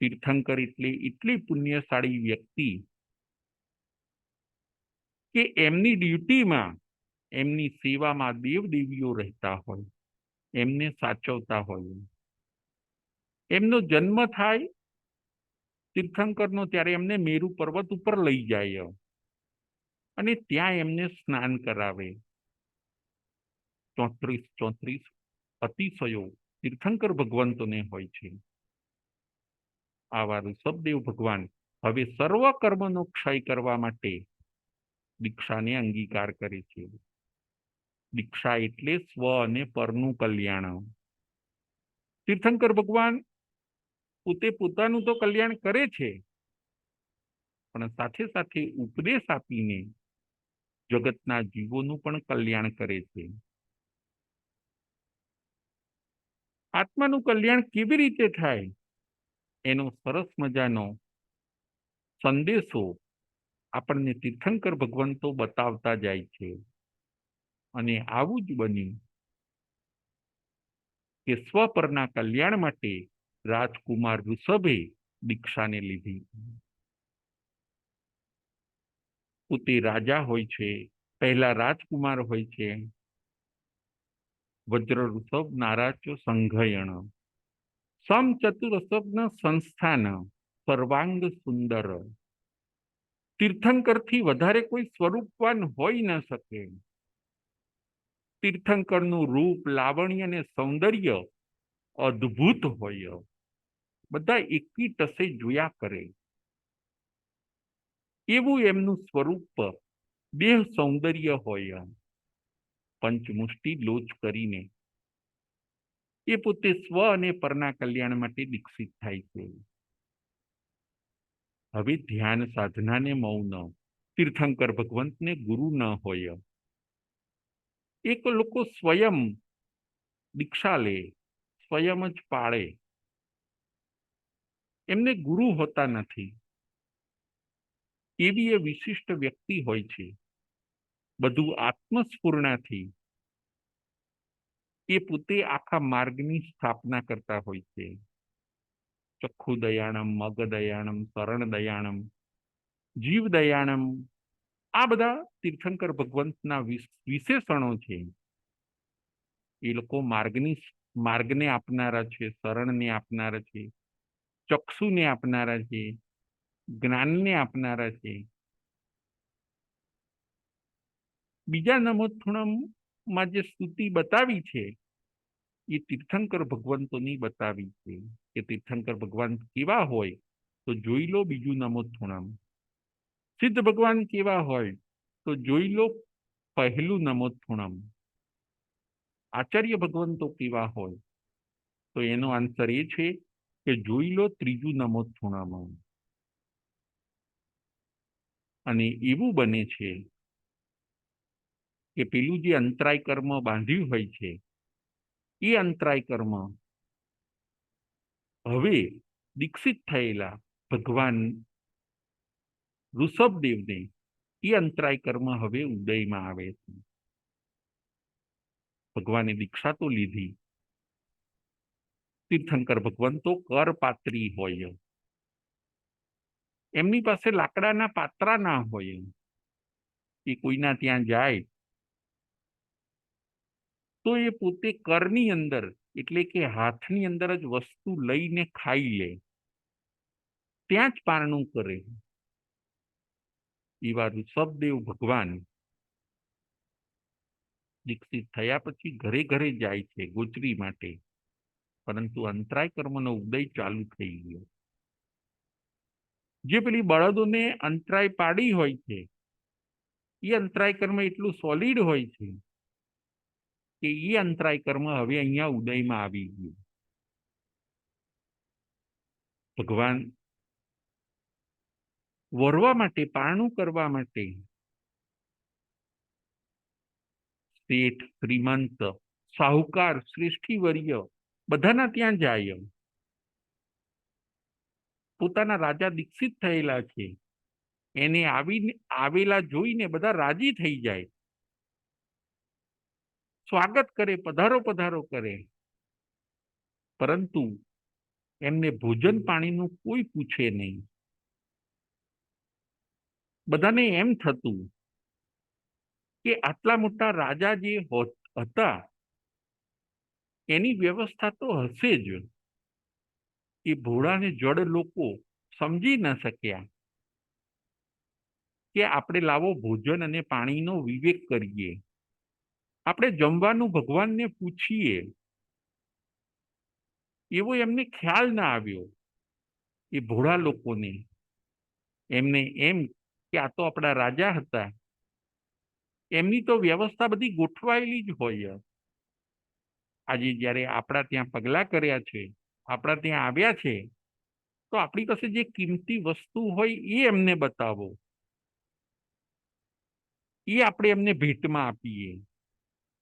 તીર્થંકર એટલે એટલી પુણ્યશાળી વ્યક્તિ કે એમની ડ્યુટીમાં, એમની સેવામાં દેવ દેવીઓ રહેતા હોય, એમને સાચવતા હોય. એમનો જન્મ થાય તીર્થંકરનો ત્યારે એમને મેરુ પર્વત ઉપર લઈ જાય અને ત્યાં એમને સ્નાન કરાવે. 34 અતિશયો તીર્થંકર ભગવંતોને હોય છે. આવા ઋષભદેવ ભગવાન હવે સર્વ કર્મનો ક્ષય કરવા માટે દીક્ષાને અંગીકાર કરે છે. દીક્ષા એટલે સ્વ અને પરનું કલ્યાણ. તીર્થંકર ભગવાન પોતે પોતાનું તો કલ્યાણ કરે છે, પણ સાથે સાથે ઉપદેશ આપીને જગતના જીવોનું પણ કલ્યાણ કરે છે. આત્માનું કલ્યાણ કેવી રીતે થાય એનો સરસ મજાનો સંદેશો આપણને તીર્થંકર ભગવંતો બતાવતા જાય છે. અને આવું જ બન્યું કે સ્વપરના કલ્યાણ માટે રાજકુમાર ઋષભે દીક્ષાને લીધી. પોતે રાજા હોય છે, પહેલા રાજકુમાર હોય છે. વજ્ર ઋષભ નારાચો સંઘયણ સમ ચતુરસભ્ન સંસ્થાન સર્વાંગ સુંદર. તીર્થંકરથી વધારે કોઈ સ્વરૂપવાન હોઈ ન શકે. તીર્થંકરનું રૂપ, લાવણ્ય અને સૌંદર્ય અદ્ભુત હોય. બધા એકી ટસે જોયા કરે એવું એમનું સ્વરૂપ, દેહ સૌંદર્ય હોય. પંચમુષ્ટિ લોચ કરીને એ પોતે સ્વ અને પરના કલ્યાણ માટે દીક્ષિત થાય છે. હવે ધ્યાન સાધનાને મૌન, તીર્થંકર ભગવંતને ગુરુ ન હોય. એક લોકો સ્વયં દીક્ષા લે, સ્વયં જ પાળે, એમને ગુરુ હોતા નથી. એવી એ વિશિષ્ટ વ્યક્તિ હોય છે. બધું આત્મસ્ફૂર્ણાથી એ પોતે આખા માર્ગની સ્થાપના કરતા હોય છે. ચક્ષુ દયાણમ, મગ દયાણમ, શરણ દયાણમ, જીવ દયાણમ, આ બધા તીર્થંકર ભગવંતના વિશેષણો છે. એ લોકો માર્ગને આપનારા છે, શરણને આપનારા છે, ચક્ષુને આપનારા છે, જ્ઞાનને આપનારા છે. બીજા નમોથુણમમાં જે સ્તુતિ બતાવી છે એ તીર્થંકર ભગવંતોની બતાવી છે કે તીર્થંકર ભગવાન કેવા હોય તો જોઈ લો બીજું નમોથુણમ. સિદ્ધ ભગવાન કેવા હોય તો જોઈ લો પહેલું નમોથુણમ. આચાર્ય ભગવંતો કેવા હોય તો એનો આન્સર એ છે કે જોઈ લો ત્રીજું નમોથુણમ. અને એવું બને છે કે પેલું જે અંતરાય કર્મ બાંધ્યું હોય છે એ અંતરાય કર્મ હવે દીક્ષિત થયેલા ભગવાન ઋષભદેવને એ અંતરાય કર્મ હવે ઉદયમાં આવે છે. ભગવાને દીક્ષા તો લીધી, તીર્થંકર ભગવંતો કરપાત્રી હોય, એમની પાસે લાકડાના પાત્રા ના હોય. એ કોઈના ત્યાં જાય તો એ પોતે કરની અંદર એટલે કે હાથની અંદર જ વસ્તુ લઈને ખાઈ લે, ત્યાં જ પારણું કરે. એવા ઋષભદેવ ભગવાન દીક્ષિત થયા પછી ઘરે ઘરે જાય છે ગોચરી માટે, પરંતુ અંતરાય કર્મનો ઉદય ચાલુ થઈ ગયો. જે પેલી બળદોને અંતરાય પાડી હોય છે એ અંતરાય કર્મ એટલું સોલિડ હોય છે કે એ અંતરાય કર્મ હવે અહીંયા ઉદયમાં આવી ગયું. ભગવાન વરવા માટે, પારણું કરવા માટે શેઠ, શ્રીમંત, સાહુકાર, શ્રેષ્ઠીવર્ય બધાના ત્યાં જાય. પોતાના રાજા દીક્ષિત થયેલા છે એને આવેલા જોઈને બધા રાજી થઈ જાય, સ્વાગત કરે, પધારો પધારો કરે. પરંતુ એમને ભોજન પાણીનું કોઈ પૂછે નહીં. બધાને એમ થતું કે આટલા મોટા રાજા જે હતા એની વ્યવસ્થા તો હશે જ. એ ભોળા ને જડ લોકો સમજી ન શક્યા કે આપણે લાવો ભોજન અને પાણીનો વિવેક કરીએ, આપણે જમવાનું ભગવાનને પૂછીએ, એવો એમને ખ્યાલ ના આવ્યો. એ ભોળા લોકોને એમને એમ કે આ તો આપણા રાજા હતા, એમની તો વ્યવસ્થા બધી ગોઠવાયેલી જ હોય. આજે જ્યારે આપણા ત્યાં પગલા કર્યા છે, આપણા ત્યાં આવ્યા છે, તો આપણી પાસે જે કિંમતી વસ્તુ હોય એ એમને બતાવો, એ આપણે એમને ભેટમાં આપીએ.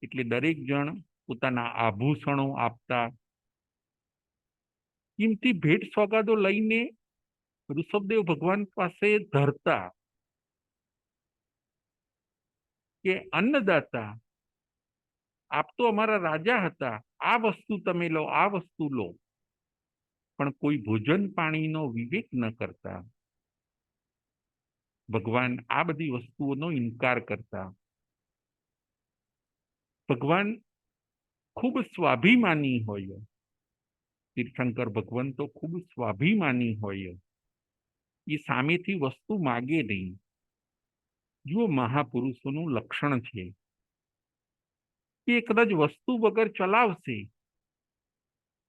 એટલે દરેક જણ પોતાના આભૂષણો આપતા, કિંમતી ભેટ સોગાદો લઈને ઋષભદેવ ભગવાન પાસે ધરતા કે અન્નદાતા આપ તો અમારા રાજા હતા, આ વસ્તુ તમે લો, આ વસ્તુ લો. પણ કોઈ ભોજન પાણીનો વિવેક ન કરતા. ભગવાન આ બધી વસ્તુઓનો ઇનકાર કરતા. ભગવાન ખૂબ સ્વાભિમાની હોય, તીર્થંકર ભગવાન તો ખૂબ સ્વાભિમાની હોય. એ સામેથી વસ્તુ માગે નહીં. જુઓ મહાપુરુષોનું લક્ષણ છે કે કદાચ વસ્તુ વગર ચલાવશે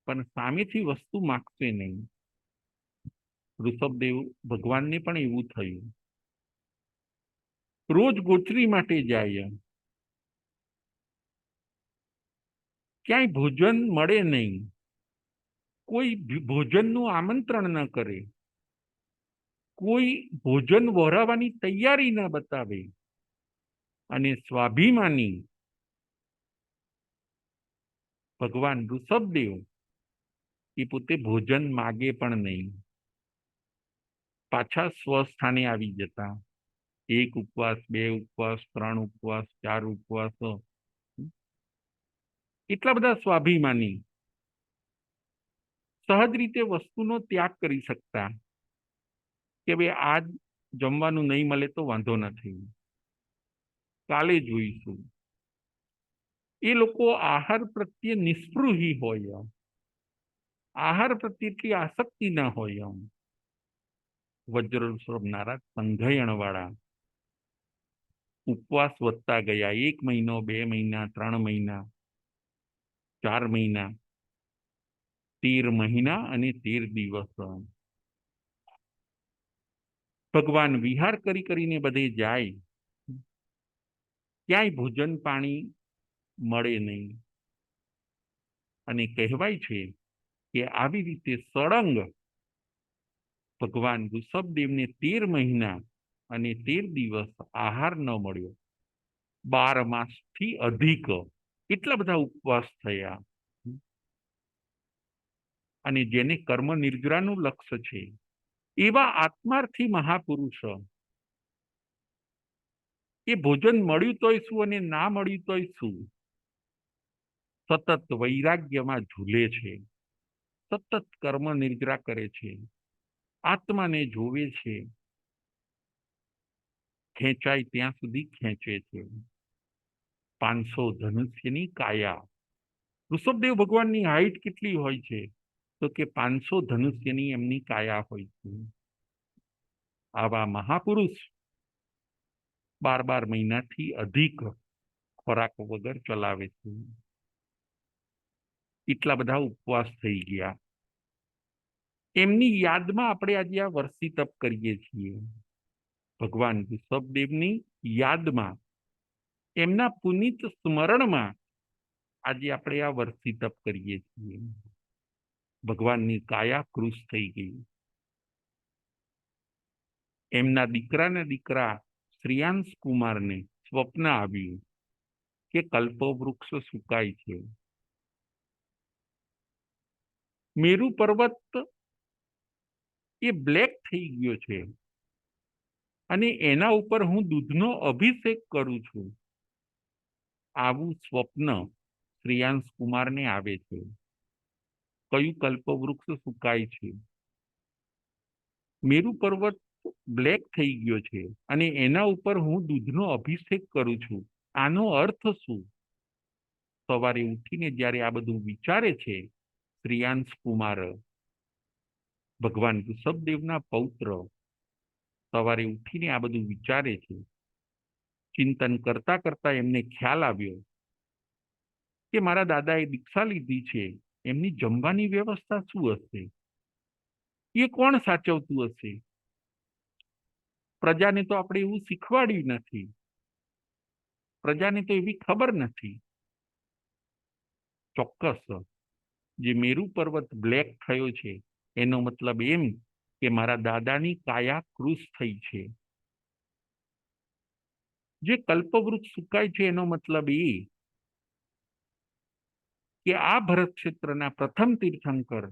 પણ સામેથી વસ્તુ માગશે નહીં. ઋષભદેવ ભગવાનને પણ એવું થયું. રોજ ગોચરી માટે જાય, ક્યાંય ભોજન મળે નહીં, કોઈ ભોજનનું આમંત્રણ ન કરે, કોઈ ભોજન વહોરાવાની તૈયારી ન બતાવે, અને સ્વાભિમાની ભગવાન ઋષભદેવ એ પોતે ભોજન માગે પણ નહીં, પાછા સ્વસ્થાને આવી જતા. એક ઉપવાસ, બે ઉપવાસ, 3 ઉપવાસ, 4 ઉપવાસ, એટલા બધા સ્વાભિમાની, સહજ રીતે વસ્તુનો ત્યાગ કરી શકતા કે ભાઈ આજ જમવાનું નહીં મળે તો વાંધો નથી, કાલે જોઈશું. એ લોકો આહાર પ્રત્યે નિસ્પૃહી હોય, આહાર પ્રત્યે એટલી આસક્તિ ન હોય. વજ્ર સ્વભાવનારા સંઘયણ વાળા ઉપવાસ વધતા ગયા. 1 મહિનો, 2 મહિના, 3 મહિના, 4 મહિના, 13 મહિના અને 13 દિવસ ભગવાન વિહાર કરી કરીને બધે જાય, ક્યાંય ભોજન પાણી મળે નહીં. અને કહેવાય છે કે આવી રીતે સળંગ ભગવાન ઋષભદેવને 13 મહિના અને 13 દિવસ આહાર ન મળ્યો. 12 માસથી અધિક એટલા બધા ઉપવાસ થયા. અને જેને કર્મ નિર્જરાનું લક્ષ્ય છે એવા આત્માર્થી મહાપુરુષ એ ભોજન મળ્યું તોય શું અને ના મળ્યું તોય શું, સતત વૈરાગ્યમાં ઝૂલે છે, સતત કર્મ નિર્જરા કરે છે, આત્માને જોવે છે, ખેંચાય ત્યાં સુધી ખેંચે છે. 500 ધનુષ્યની કાયા. ઋષભદેવ ભગવાનની હાઈટ કેટલી હોય છે? તો કે 500 ધનુષ્યની એમની કાયા હોય છે. આવા મહાપુરુષ 12 મહિનાથી અધિક ખોરાક વગર ચલાવે છે. એટલા બધા ઉપવાસ થઈ ગયા. એમની યાદમાં આપણે આજે આ વર્ષી તપ કરીએ છીએ. ભગવાન ઋષભદેવની યાદમાં, એમના પુનિત સ્મરણમાં આજે આપણે આ વર્ષી તપ કરીએ છીએ. ભગવાનની કાયા કૃશ થઈ ગઈ. એમના દીકરાના દીકરા શ્રીયાંશ કુમારને સ્વપ્ન આવ્યું કે કલ્પવૃક્ષ સુકાય છે, મેરુ પર્વત એ બ્લેક થઈ ગયો છે અને એના ઉપર હું દૂધનો અભિષેક કરું છું. આવું સ્વપ્ન શ્રીયાંશ કુમારને આવે છે. કયું કલ્પવૃક્ષ સુકાય છે, મેરુ પર્વત બ્લેક થઈ ગયો છે અને એના ઉપર હું દૂધનો અભિષેક કરું છું. આનો અર્થ શું? સવારે ઉઠીને જ્યારે આ બધું વિચારે છે શ્રીયાંશ કુમાર, ભગવાન ઋષભદેવના પૌત્ર, સવારે ઉઠીને આ બધું વિચારે છે. ચિંતન કરતા કરતા એમને ખ્યાલ આવ્યો કે મારા દાદાએ દીક્ષા લીધી છે, એમની જમવાની વ્યવસ્થા શું હશે? એ કોણ સાચવતું હશે? પ્રજાને તો આપણે એવું શીખવાડ્યું નથી, પ્રજાને તો એવી ખબર નથી. ચોક્કસ જે મેરુ પર્વત બ્લેક થયો છે એનો મતલબ એમ કે મારા દાદાની કાયા કૃશ થઈ છે. જે કલ્પવૃક્ષ સુકાય છે એનો મતલબ એ કે આ ભરત ક્ષેત્રના પ્રથમ તીર્થંકર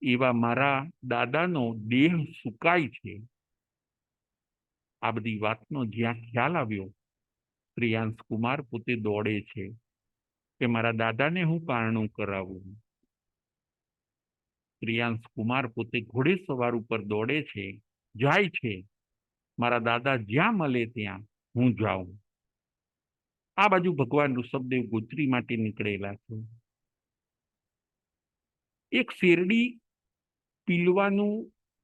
એવા મારા દાદાનો દેહ સુકાય છે. આ બધી વાતનો જ્યાં ખ્યાલ આવ્યો, શ્રીયાંશ કુમાર પોતે દોડે છે કે મારા દાદાને હું પારણું કરાવું. શ્રીયાંશ કુમાર પોતે ઘોડે સવાર ઉપર દોડે છે, જાય છે. મારા દાદા જ્યાં મળે ત્યાં હું જાઉં. આ બાજુ ભગવાન ઋષભદેવ ગોચરી માટે નીકળેલા છે. એક શેરડી પીલવાનું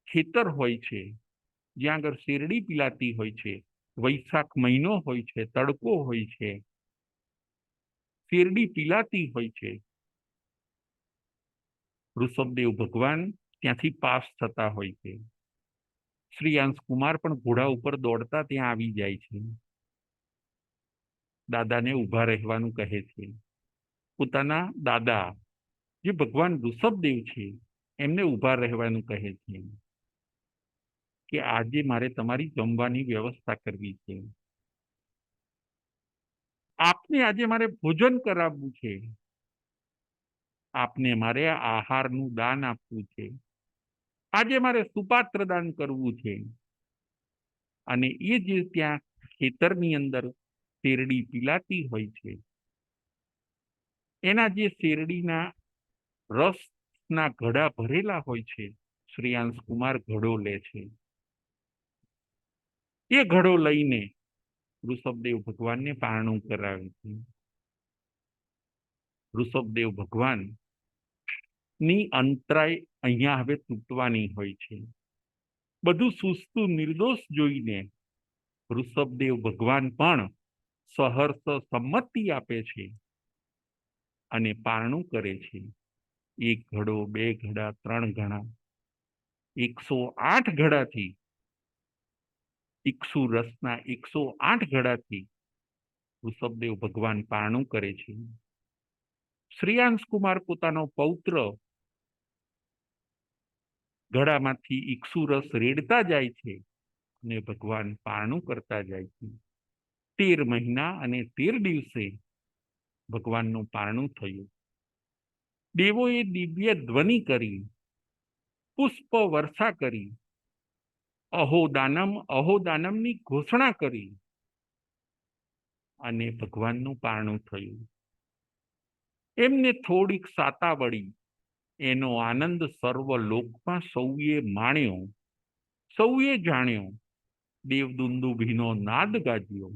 ખેતર હોય છે, જ્યાં આગળ શેરડી પીલાતી હોય છે. વૈશાખ મહિનો હોય છે, તડકો હોય છે, શેરડી પીલાતી હોય છે. ઋષભદેવ ભગવાન ત્યાંથી પાસ થતા હોય છે. શ્રીયાંશ કુમાર પણ ઘોડા ઉપર દોડતા ત્યાં આવી જાય છે. દાદાને ઊભા રહેવાનું કહે છે. પોતાના દાદા જે ભગવાન ઋષભદેવ છે એમને ઊભા રહેવાનું કહે છે કે આજે મારે તમારી જમવાની વ્યવસ્થા કરવી છે, આપને આજે મારે ભોજન કરાવવું છે, આપને મારે આહારનું દાન આપવું છે, આજે મારે સુપાત્ર દાન કરવું છે. અને એ જે ત્યાં ખેતરની અંદર શેરડી પીલાતી હોય છે એના જે શેરડીના રસના ઘડા ભરેલા હોય છે, શ્રેયાંશ કુમાર ઘડો લે છે. એ ઘડો લઈને ઋષભદેવ ભગવાનને પારણું કરાવે છે. ઋષભદેવ ભગવાન ની અંતરાય અહીંયા હવે તૂટવાની હોય છે. બધું સુસ્તું નિર્દોષ જોઈને ઋષભદેવ ભગવાન પણ સહર્ષ સંમતિ આપે છે અને પારણું કરે છે. એક ઘડો, બે ઘડા, 3 ઘડા, 108 ઘડાથી ઇક્ષુ રસના 108 ઘડાથી ઋષભદેવ ભગવાન પારણું કરે છે. શ્રેયાંશ કુમાર પોતાનો પૌત્ર ઘડામાંથી ઇક્ષુ રસ રેડતા જાય છે અને ભગવાન પારણું કરતા જાય છે. 13 મહિના અને 13 દિવસે ભગવાનનું પારણું થયું. દેવોએ દિવ્ય ધ્વનિ કરી, પુષ્પ વર્ષા કરી, અહોદાનમની ઘોષણા કરી અને ભગવાનનું પારણું થયું. એમને થોડીક સાતા વળી, એનો આનંદ સર્વ લોકમાં સૌએ માણ્યો, સૌએ જાણ્યો, દેવદુંદુભીનો નાદ ગાજ્યો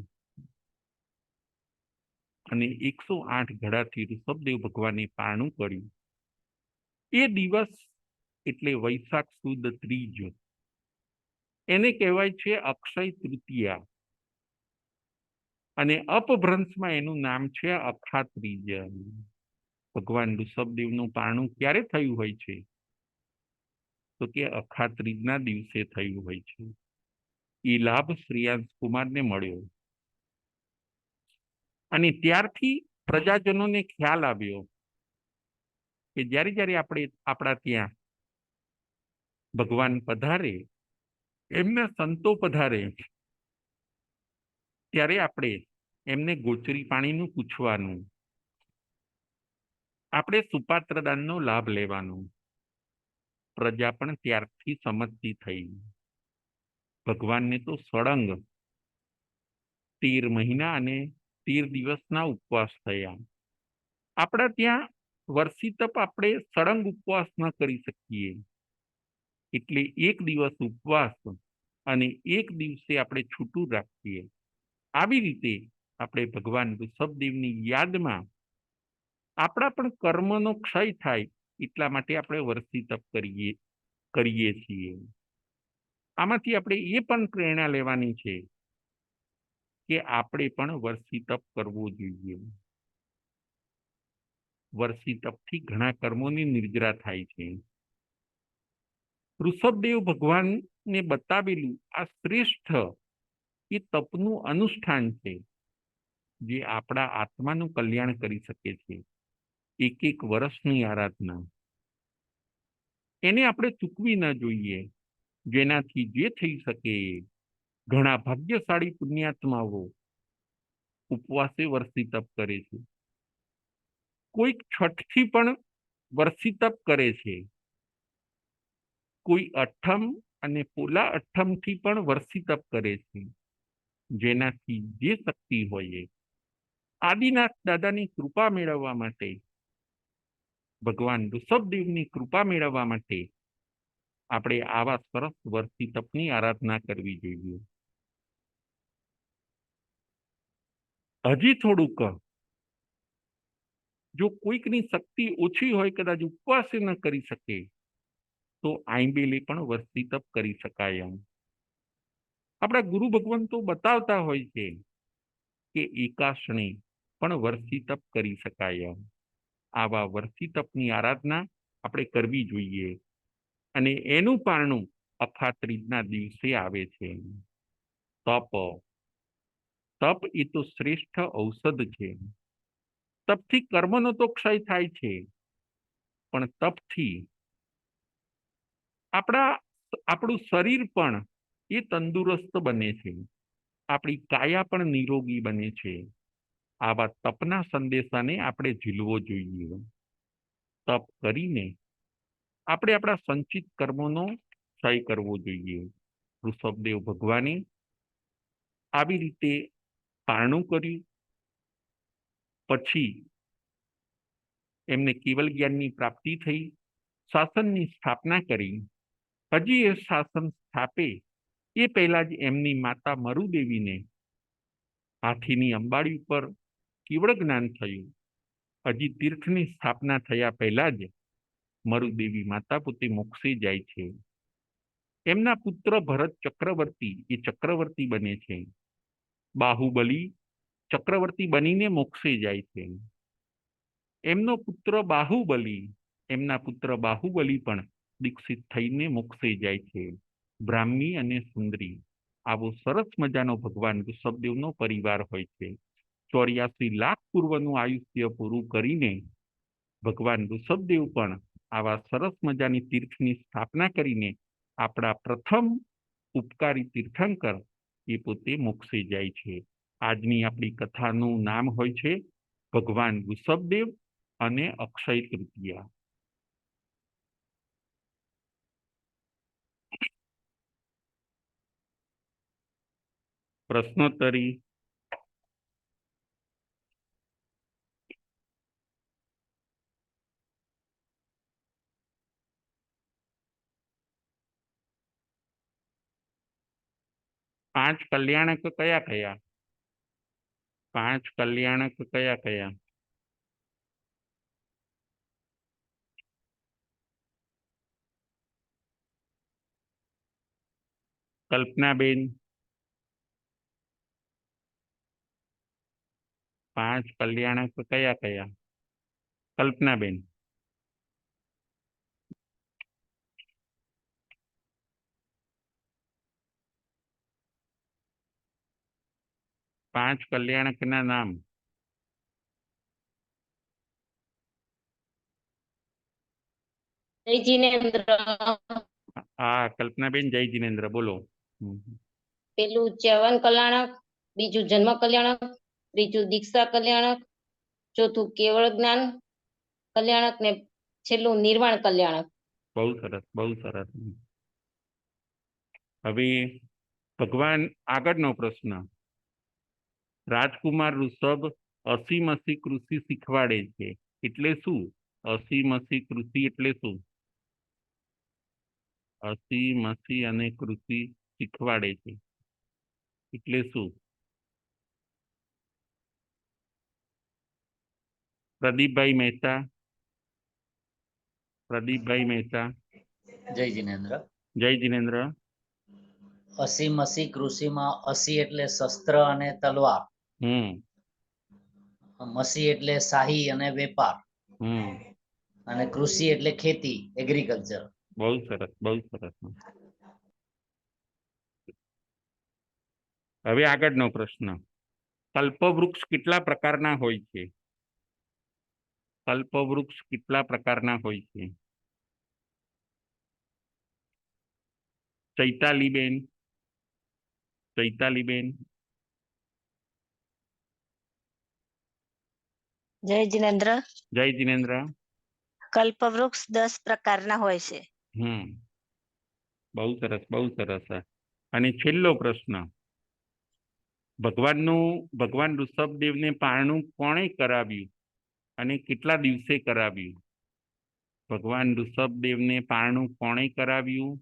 અને 108 ઘડાથી ઋષભદેવ ભગવાને પારણું કર્યું. એ દિવસ એટલે વૈશાખ સુદ ત્રીજ, એને કહેવાય છે અક્ષય તૃતીયા અને અપભ્રંશમાં એનું નામ છે અખા ત્રીજ. ભગવાન ઋષભદેવનું પારણું ક્યારે થયું હોય છે? તો કે અખા ત્રીજના દિવસે થયું હોય છે. એ લાભ શ્રેયાંશ કુમારને મળ્યો અને ત્યારથી પ્રજાજનોને ખ્યાલ આવ્યો કે જ્યારે જ્યારે આપણે આપણા ત્યાં ભગવાન પધારે, એમના સંતો પધારે, ત્યારે આપણે એમને ગોચરી પાણીનું પૂછવાનું, આપણે સુપાત્ર દાનનો લાભ લેવાનો. પ્રજા પણ ત્યારથી સમજતી થઈ. ભગવાનને તો સળંગ 13 મહિના અને 13 દિવસના ઉપવાસ થયા. આપણા ત્યાં વર્ષી તપ આપણે સળંગ ઉપવાસ ન કરી શકીએ, એટલે એક દિવસ ઉપવાસ અને એક દિવસે આપણે છૂટું રાખીએ. આવી રીતે આપણે ભગવાન ઋષભદેવની યાદમાં આપણા પણ કર્મનો ક્ષય થાય એટલા માટે આપણે વર્ષી તપ કરીએ છીએ. આમાંથી આપણે એ પણ પ્રેરણા લેવાની છે કે આપણે પણ વર્ષી તપ કરવું જોઈએ. વર્ષી તપથી ઘણા કર્મોની નિર્જરા થાય છે. ઋષભદેવ ભગવાનને બતાવેલું આ શ્રેષ્ઠ એ તપનું અનુષ્ઠાન છે જે આપણા આત્માનું કલ્યાણ કરી શકે છે. એક વર્ષની આરાધના એને આપણે ચૂકવી ન જોઈએ. જેનાથી જે થઈ શકે, ઘણા ભાગ્યશાળી પુણ્યાત્માઓ ઉપવાસે વર્ષી તપ કરે છે. કોઈક છઠથી પણ વર્ષી તપ કરે છે. કોઈ અઠમ અને પોલા અઠમથી પણ વર્ષી તપ કરે છે. જેનાથી જે શક્તિ હોય, આદિનાથ દાદાની કૃપા મેળવવા માટે, ભગવાન ઋષભદેવની કૃપા મેળવવા માટે આપણે આવા સરસ વર્ષી તપની આરાધના કરવી જોઈએ. હજી થોડુંક જો કોઈકની શક્તિ ઓછી હોય, કદાચ ઉપવાસ ન કરી શકે, તો આંબેલે પણ વર્ષી તપ કરી શકાય. આપણા ગુરુ ભગવંતો બતાવતા હોય છે કે એકાશણે પણ વર્ષી તપ કરી શકાય. આવા વર્ષી તપની આરાધના આપણે કરવી જોઈએ અને એનું પારણું અખા ત્રીજના દિવસે આવે છે. તપ એ તો શ્રેષ્ઠ ઔષધ છે. તપથી કર્મનો તો ક્ષય થાય છે, પણ તપથી આપણું શરીર પણ એ તંદુરસ્ત બને છે, આપણી કાયા પણ નિરોગી બને છે. આવા તપના સંદેશાને આપણે ઝીલવો જોઈએ. તપ કરીને આપણે આપણા સંચિત કર્મોનો ક્ષય કરવો જોઈએ. ઋષભદેવ ભગવાને આવી રીતે પારણું કર્યું. પછી એમને કેવલ જ્ઞાનની પ્રાપ્તિ થઈ, શાસનની સ્થાપના કરી. હજી એ શાસન સ્થાપે એ પહેલા જ એમની માતા મરુદેવીને હાથીની અંબાડી ઉપર કેવળ જ્ઞાન થયું. હજી તીર્થની સ્થાપના થયા પહેલા જ મરુદેવી માતા પોતે મોક્ષે જાય છે. એમના પુત્ર ભરત ચક્રવર્તી એ ચક્રવર્તી બને છે. બાહુબલી ચક્રવર્તી બનીને મોક્ષે જાય છે. એમના પુત્ર બાહુબલી પણ દીક્ષિત થઈને મોક્ષે જાય છે. બ્રાહ્મી અને સુંદરી આવો સરસ મજાનો ભગવાન ઋષભદેવનો પરિવાર હોય છે. 84 લાખ પૂર્વનું આયુષ્ય પૂરું કરીને ભગવાન ઋષભદેવ પણ આવા સરસ મજાની તીર્થની સ્થાપના કરીને આપણા પ્રથમ ઉપકારી તીર્થંકર એ પોતે મોક્ષે જાય છે. આજની આપણી કથાનું નામ હોય છે ભગવાન ઋષભદેવ અને અક્ષય તૃતીયા. પ્રશ્નોત્તરી. પાંચ કલ્યાણક કયા કયા? પાંચ કલ્યાણક કયા કયા? કલ્પનાબેન. પાંચ કલ્યાણક કયા કયા? કલ્પનાબેન. પાંચ કલ્યાણકના નામ. જય જીનેન્દ્ર. હા કલ્પનાબેન, જય જીનેન્દ્ર, બોલો. પેલું ચ્યવન કલ્યાણક, બીજું જન્મ કલ્યાણક, ત્રીજું દીક્ષા કલ્યાણક, ચોથું કેવળ જ્ઞાન કલ્યાણક ને છેલ્લું નિર્વાણ કલ્યાણક. બહુ સરસ, બહુ સરસ. હવે ભગવાન આગળનો પ્રશ્ન. રાજકુમાર ઋષભ અસી કૃષિ શીખવાડે છે એટલે શું? અસી કૃષિ એટલે શું? અસી અને કૃષિ શીખવાડે છે એટલે શું? પ્રદીપભાઈ મહેતા. પ્રદીપભાઈ મહેતા. જય જીનેન્દ્ર. જય જીનેન્દ્ર. અસી કૃષિમાં અસી એટલે શસ્ત્ર અને તલવાર, મસી એટલે શાહી અને વેપાર, અને કૃષિ એટલે ખેતી, એગ્રીકલ્ચર. બહુ સરસ, બહુ સરસ. હવે આગળનો પ્રશ્ન. કલ્પવૃક્ષ કેટલા પ્રકારના હોય છે? કલ્પવૃક્ષ કેટલા પ્રકારના હોય છે? ચૈતાલીબેન. ચૈતાલીબેન. જય જીનેન્દ્ર. જય જીનેન્દ્ર. કલ્પવૃક્ષ 10 પ્રકારના હોય છે. બહુ સરસ, બહુ સરસ. અને છેલ્લો પ્રશ્ન. ભગવાન ઋષભદેવને પારણું કોણે કરાવ્યું અને કેટલા દિવસે કરાવ્યું? ભગવાન ઋષભદેવને પારણું કોણે કરાવ્યું,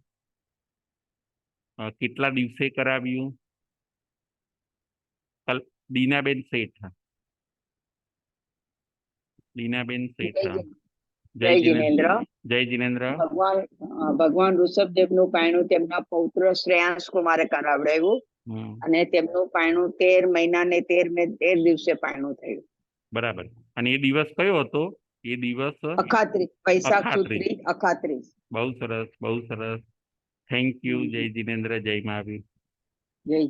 કેટલા દિવસે કરાવ્યું? દીનાબેન શેઠ. દીનાબેન શેઠ. જય જીનેન્દ્ર. જય જીનેન્દ્ર. ભગવાન ઋષભદેવ નું પારણું તેમના પૌત્ર શ્રેયાંશ કુમારે કરાવડાવ્યું અને તેમનું પારણું 13 મહિના ને 13 દિવસે પારણું થયું. બરાબર. અને એ દિવસ કયો હતો? એ દિવસ અખાત્રીજ, વૈશાખ સુદ ત્રીજ, અખાત્રીજ. બહુ સરસ, બહુ સરસ. Thank you. જય જીનેન્દ્ર. જય મહાવીર. જય